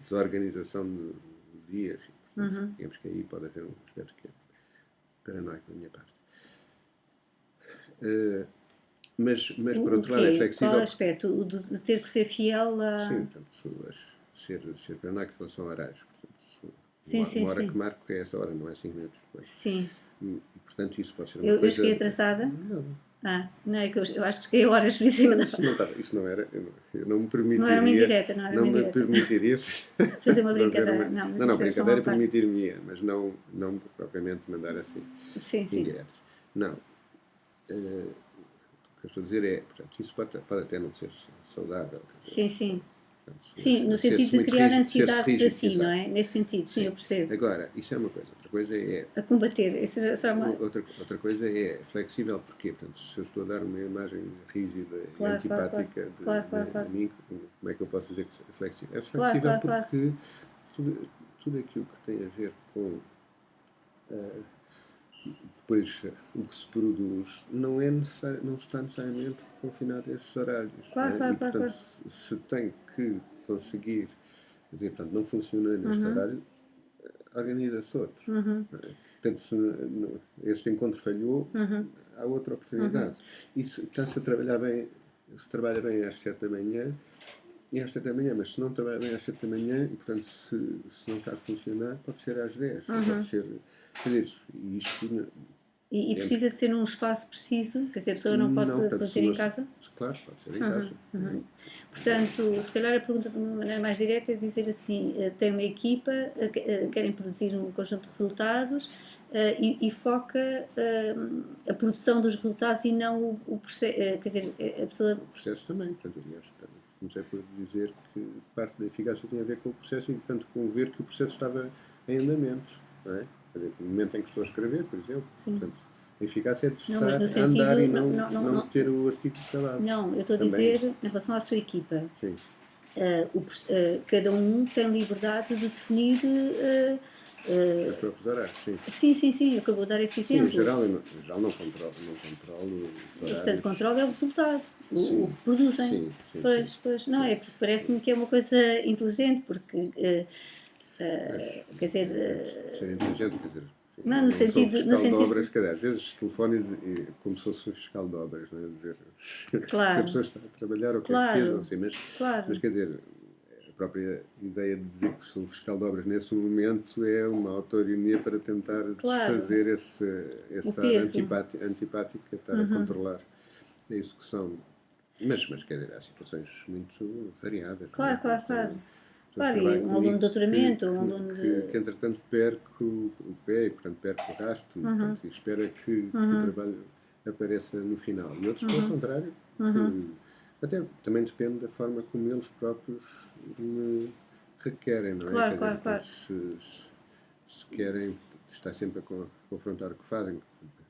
desorganização do dia, enfim, portanto, digamos que aí pode haver um aspecto que é paranoico da minha parte. Mas por outro lado é flexível. Qual aspecto? O de ter que ser fiel a... Sim, portanto, ser paranoico em relação a horários. Portanto, uma hora que marco é essa hora, não é 5 minutos depois. Sim. E portanto isso pode ser uma coisa... Eu cheguei atrasada? Não. Não é que eu acho que cheguei a horas, por isso é que Isso não era, eu não me não era uma permitiria, indireta, não era não uma me indireta. permitiria Fazer uma fazer brincadeira, não, mas não, isso é só brincadeira uma parte. permitir-me-ia, mas não propriamente mandar assim Sim, sim. indiretas. Não, o que eu estou a dizer é, portanto, isso pode até não ser saudável. Sim, sim. Portanto, Sim, no ser-se sentido de muito criar rígido, ser-se ansiedade para rígido, si, não exato. é? Nesse sentido, sim, eu percebo. Agora, isso é uma coisa. Outra coisa é A combater, isso já só uma... outra coisa é flexível, porquê? Portanto, se eu estou a dar uma imagem rígida e Claro, claro, claro. antipática Claro, claro, de claro. mim, como é que eu posso dizer que é flexível? É Claro, flexível claro, claro. porque tudo aquilo que tem a ver com depois o que se produz não está necessariamente confinado a esses horários. Claro, Não é? claro, E, claro, portanto, claro. se tem que conseguir, quer dizer, portanto, não funciona neste horário, organiza-se outro. Uhum, Não é? Portanto, se este encontro falhou, uhum, há outra oportunidade. E se está-se a trabalhar bem, se trabalha bem às 7 da manhã, e às 7 da manhã, mas se não trabalha bem às 7 da manhã, e portanto se não está a funcionar, pode ser às 10, pode ser. Quer dizer, isto. E precisa de ser num espaço preciso, quer dizer, a pessoa não pode Não, portanto, produzir em casa? claro, pode ser em casa. Portanto, se calhar a pergunta de uma maneira mais direta é dizer assim: tem uma equipa, querem produzir um conjunto de resultados e foca a produção dos resultados e não o processo. Quer dizer, a pessoa. O processo também, portanto, aliás, comecei por dizer que parte da eficácia tem a ver com o processo e, portanto, com ver que o processo estava em andamento, não é? Quer dizer, no momento em que estou a escrever, por exemplo. Sim. Portanto, a eficácia é de Não, mas estar no a andar sentido. e não ter o artigo acabado. Não, eu estou a Também. dizer em relação à sua equipa. Sim. Cada um tem liberdade de definir. Os seus próprios horários, sim. Sim, acabou de dar esse Sim, exemplo. em geral não controlo os horários. Portanto, controle é o resultado, o que Sim, produzem. sim, Pois, sim. pois, não é, porque parece-me que é uma coisa inteligente, porque, quer dizer, Ser inteligente, quer dizer, enfim, não no não sou sentido, fiscal de obras, quer dizer, às vezes telefone como se fosse um fiscal de obras, não é? Dizer, se a claro, pessoa está a trabalhar ou o que é que fez, claro, não sei, mas claro, quer dizer, a própria ideia de dizer que sou fiscal de obras nesse momento é uma autoironia para tentar claro, desfazer o essa área peso. antipática, estar a controlar a execução. Mas quer dizer, há situações muito variadas. Não é? Claro. Pessoas Claro, e trabalham um aluno de comigo doutoramento, um aluno de... que entretanto perco o pé e portanto perco o gasto portanto, e espera que o trabalho apareça no final. E outros, pelo contrário, que até também depende da forma como eles próprios me requerem, não é? Quer dizer, Claro. se querem estar sempre a confrontar o que fazem,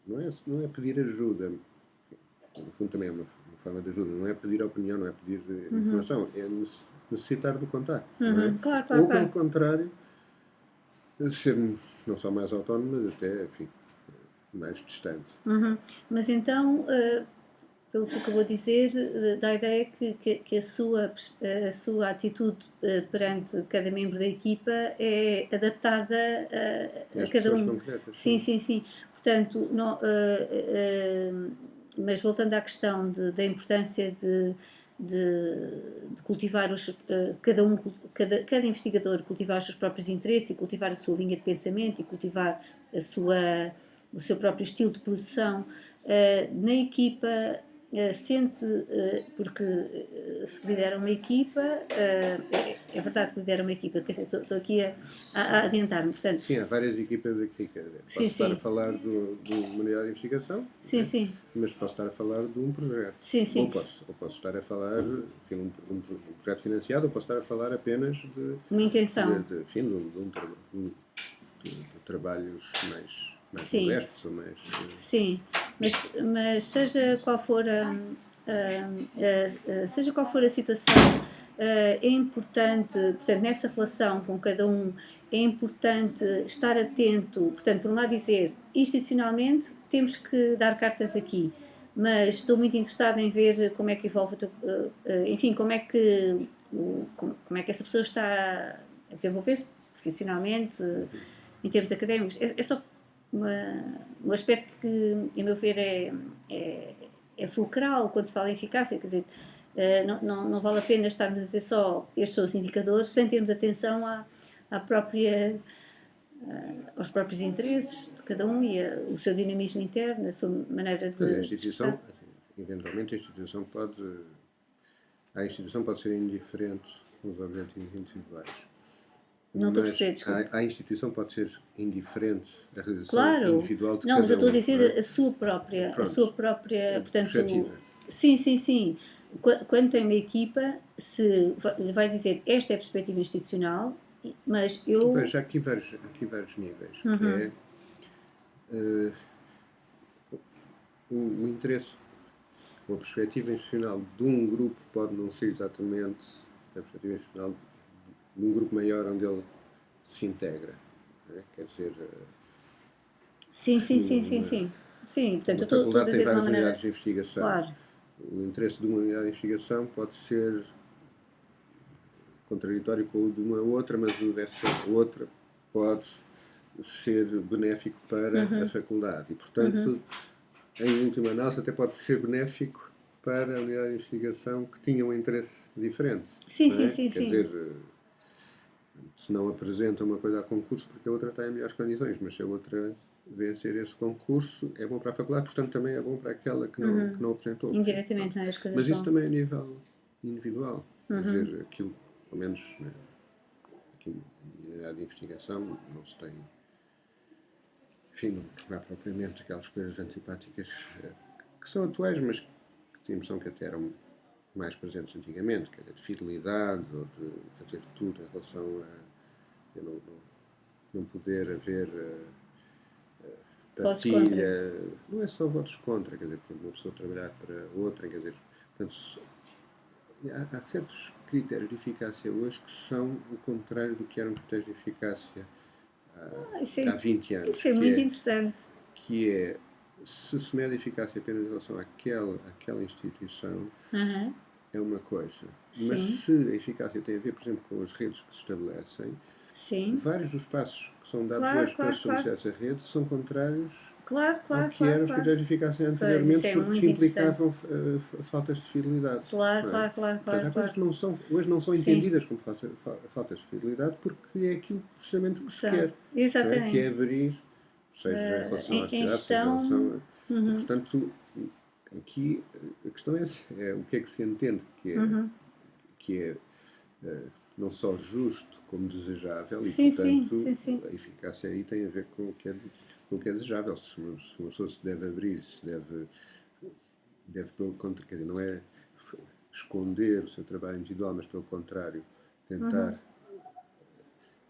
não é pedir ajuda, no fundo também é uma forma de ajuda, não é pedir opinião, não é pedir informação, é necessitar do contacto, não é? Ou pelo contrário, ser não só mais autónomo, mas até, enfim, mais distante. Mas então, pelo que acabou de dizer, dá a ideia que a sua atitude perante cada membro da equipa é adaptada a cada pessoas um. concretas. Sim. Portanto, mas voltando à questão da importância de cultivar cada investigador cultivar os seus próprios interesses e cultivar a sua linha de pensamento e cultivar o seu próprio estilo de produção na equipa. Sente, porque se lidera uma equipa, é verdade que lidera uma equipa, quer dizer, estou aqui a adiantar-me, portanto... Sim, há várias equipas aqui, quer dizer, posso estar a falar de uma unidade de investigação, mas posso estar a falar de um projeto. Ou posso estar a falar de um projeto financiado, ou posso estar a falar apenas de uma intenção. De trabalhos mais modestos ou mais... Sim, mas seja qual for a situação, é importante, portanto, nessa relação com cada um, é importante estar atento, portanto, por um lado dizer, institucionalmente temos que dar cartas aqui, mas estou muito interessada em ver como é que evolve, enfim, como é que essa pessoa está a desenvolver-se profissionalmente, em termos académicos. É só um aspecto que, a meu ver, é fulcral quando se fala em eficácia, quer dizer, não vale a pena estarmos a dizer só estes são os indicadores sem termos atenção aos próprios interesses de cada um e o seu dinamismo interno, a sua maneira de A instituição, eventualmente a instituição pode ser indiferente nos objetivos individuais. Não estou a Mas perceber, desculpe. a instituição pode ser indiferente da realização Claro, individual de não, mas cada eu estou a um, não dizer é? a sua própria, Pronto, portanto, perspectiva. sim, sim, sim. Quando tem uma equipa, se vai dizer esta é a perspectiva institucional, mas eu. Veja, há aqui vários níveis, que é o interesse ou a perspectiva institucional de um grupo pode não ser exatamente a perspectiva institucional de um grupo maior onde ele se integra. Não é? Quer dizer, Sim, sim, sim, sim, sim. Sim, portanto, eu uma estou a faculdade tem dizer de uma várias maneira. unidades de investigação. Claro, O interesse de uma unidade de investigação pode ser contraditório com o de uma outra, mas o dessa outra pode ser benéfico para a faculdade. E, portanto, em última análise, até pode ser benéfico para a unidade de investigação que tinha um interesse diferente. sim, Não sim, é? sim, Quer sim. dizer, se não apresenta uma coisa a concurso porque a outra está em melhores condições, mas se a outra vencer esse concurso, é bom para a faculdade, portanto também é bom para aquela que não apresentou. Indiretamente, não é? As coisas Mas isso vão. também é a nível individual. Quer dizer, aquilo, pelo menos aqui na unidade de investigação, não se tem. Enfim, não há propriamente aquelas coisas antipáticas que são atuais, mas que tenho a impressão que até eram mais presentes antigamente, que era de fidelidade ou de fazer tudo em relação a não poder haver Votos contra. partilha. Não é só votos contra, quer dizer, por uma pessoa trabalhar para outra, quer dizer, portanto, há certos critérios de eficácia hoje que são o contrário do que eram critérios de eficácia há 20 anos. Isso é muito interessante. Que é, se mede a eficácia apenas em relação àquela instituição, é uma coisa. Sim. Mas se a eficácia tem a ver, por exemplo, com as redes que se estabelecem, Sim. vários dos passos que são dados Claro, hoje para claro, estabelecer essa rede são contrários Claro, ao claro, que claro, eram os claro. critérios de eficácia Pois, isso anteriormente, é muito porque interessante. implicavam faltas de fidelidade. Claro, não é? claro, claro, Portanto, claro, há coisas que hoje não são Sim. entendidas como faltas de fidelidade, porque é aquilo precisamente que se São. quer. Não é? Exatamente. Que é abrir, seja em relação à em sociedade, seja em gestão. relação a. E, portanto, aqui a questão é o que é que se entende que é não só justo como desejável Sim, e, sim, portanto, sim, sim. a eficácia aí tem a ver com o que é desejável. Se uma pessoa se deve abrir, se deve pelo contrário, quer dizer, não é esconder o seu trabalho individual, mas pelo contrário, tentar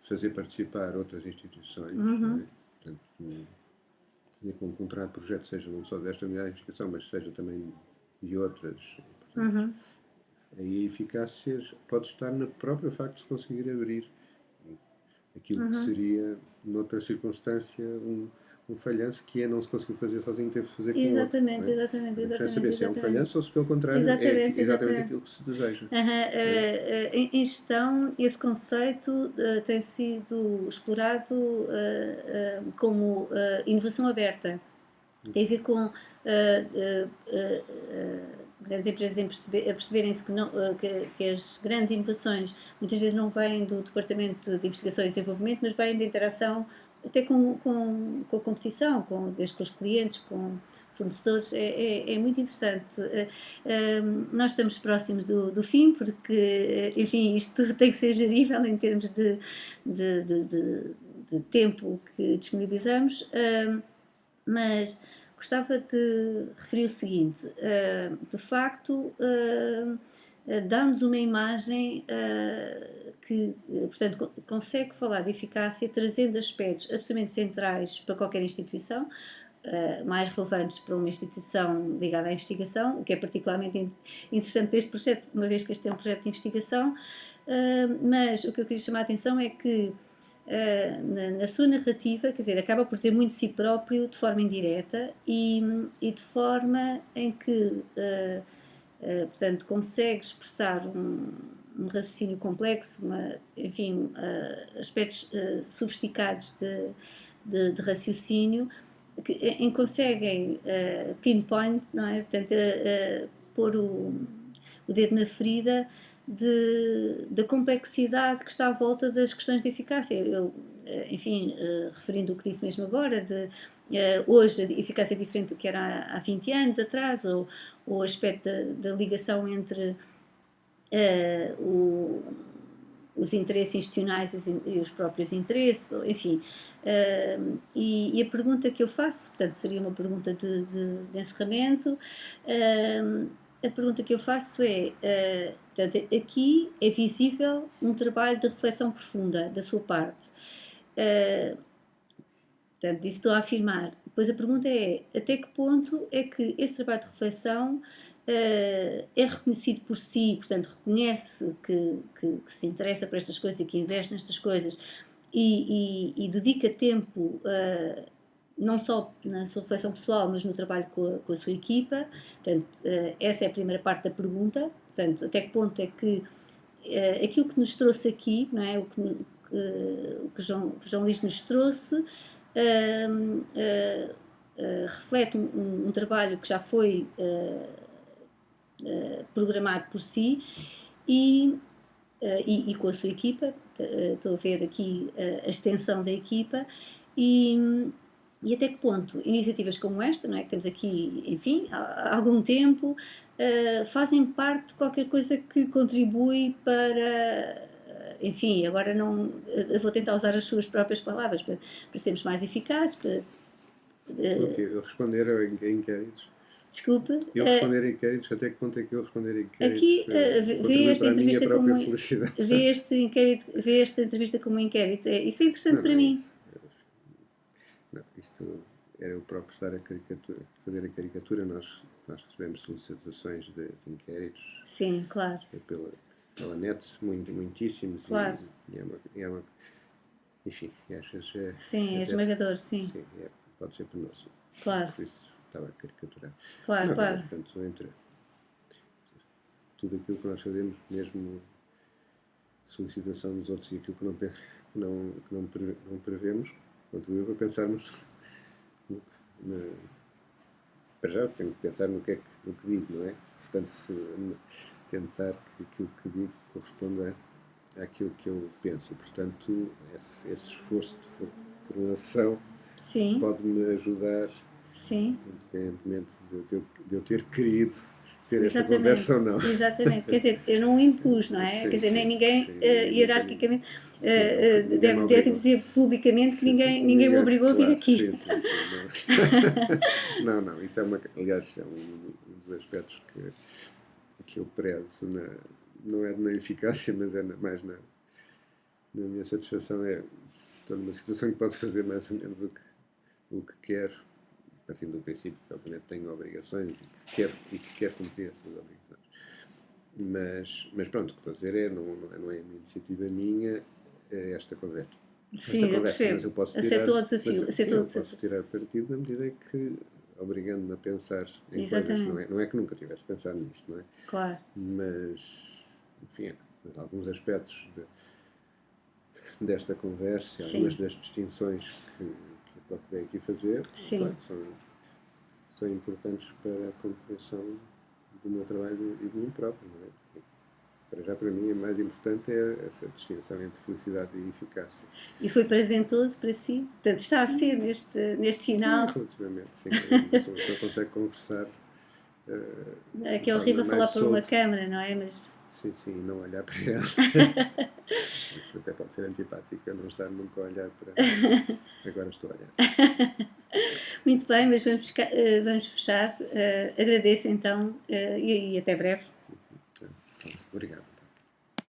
fazer participar outras instituições, não é? Portanto, encontrar projetos, seja não só desta unidade de investigação, mas seja também de outras. Portanto, aí a eficácia pode estar no próprio facto de se conseguir abrir aquilo que seria, noutra circunstância, um falhanço, que é não se conseguiu fazer sozinho, teve de fazer com o outro. Exatamente, Não é? exatamente, Mas é exatamente. saber se é um falhanço ou se, pelo contrário, Exatamente, é exatamente exatamente. aquilo que se deseja. Em gestão, esse conceito tem sido explorado como inovação aberta. Tem a ver com grandes empresas a perceberem-se que as grandes inovações muitas vezes não vêm do Departamento de Investigação e Desenvolvimento, mas vêm da interação até com a competição, desde com os clientes, com fornecedores. É muito interessante. Nós estamos próximos do fim, porque, enfim, isto tem que ser gerível em termos de tempo que disponibilizamos. Mas gostava de referir o seguinte: de facto, dá-nos uma imagem que, portanto, consegue falar de eficácia trazendo aspectos absolutamente centrais para qualquer instituição, mais relevantes para uma instituição ligada à investigação, o que é particularmente interessante para este projeto, uma vez que este é um projeto de investigação, mas o que eu queria chamar a atenção é que na sua narrativa, quer dizer, acaba por dizer muito de si próprio de forma indireta e de forma em que, portanto, consegue expressar um raciocínio complexo, enfim, aspectos sofisticados de raciocínio, em que conseguem pinpoint, não é? Portanto, pôr o dedo na ferida da complexidade que está à volta das questões de eficácia. enfim, referindo o que disse mesmo agora, hoje a eficácia é diferente do que era há 20 anos atrás, ou o aspecto da ligação entre os interesses institucionais e os próprios interesses, enfim. E a pergunta que eu faço, portanto, seria uma pergunta de encerramento. A pergunta que eu faço portanto, aqui é visível um trabalho de reflexão profunda da sua parte. Portanto, isso estou a afirmar. Depois a pergunta é, até que ponto é que esse trabalho de reflexão é reconhecido por si, portanto, reconhece que se interessa por estas coisas e que investe nestas coisas e dedica tempo, não só na sua reflexão pessoal, mas no trabalho com a sua equipa. Portanto, essa é a primeira parte da pergunta. Portanto, até que ponto é que aquilo que nos trouxe aqui, não é? O que João Luís nos trouxe, reflete um trabalho que já foi programado por si e com a sua equipa. Estou a ver aqui a extensão da equipa e até que ponto iniciativas como esta, não é, que temos aqui, enfim, há algum tempo, fazem parte de qualquer coisa que contribui para, enfim, agora não, eu vou tentar usar as suas próprias palavras, para sermos mais eficazes, eu responder a inquéritos. Desculpa. Eu responder a inquéritos, até que ponto é que eu responder a inquéritos aqui vê esta entrevista como vê esta entrevista como um inquérito. Isso é interessante para mim. Não, isto era o próprio estar a caricatura, fazer a caricatura. Nós recebemos solicitações de inquéritos. Sim, claro. Pela net, muitíssimos. Claro. E é uma, enfim, às vezes sim, é esmagador, sim. Sim, pode ser penoso. Claro. Por isso estava a caricaturar. Claro, claro. Portanto, entre tudo aquilo que nós fazemos, mesmo solicitação dos outros e aquilo que não prevemos, contribui para pensarmos para já tenho que pensar no que digo, não é? Portanto, tentar que aquilo que digo corresponda àquilo que eu penso. E, portanto, esse esforço de formulação pode-me ajudar, Sim. independentemente de eu ter querido ter esta conversa ou não. Exatamente, quer dizer, eu não o impus, não é? Sim, nem sim, ninguém hierarquicamente deve dizer publicamente que ninguém me obrigou a vir aqui. Sim. Não, isso é aliás, é um dos aspectos que eu prezo, não é na eficácia, mas é mais na minha satisfação. Estou numa situação que posso fazer mais ou menos o que quero, partindo do princípio que obviamente tenho obrigações e que quero cumprir essas obrigações. Mas pronto, o que fazer não é uma iniciativa minha esta conversa. Sim, eu percebo. Mas eu posso aceitou o desafio. Eu posso tirar partido na medida que, obrigando-me a pensar em coisas, não é que nunca tivesse pensado nisto, não é? Claro. Mas, enfim, alguns aspectos desta conversa, algumas das distinções que procurei aqui fazer, claro, são importantes para a compreensão do meu trabalho e de mim próprio, não é? Para mim, a mais importante é essa distinção entre felicidade e eficácia. E foi prazentoso para si? Portanto, está a ser neste final? Relativamente, sim. A pessoa consegue conversar. Que é horrível falar por uma câmara, não é? Mas... Sim, não olhar para ela. Isso até pode ser antipático, eu não estar nunca a olhar para... Agora estou a olhar. Muito bem, mas vamos fechar. Agradeço então e até breve. Obrigado.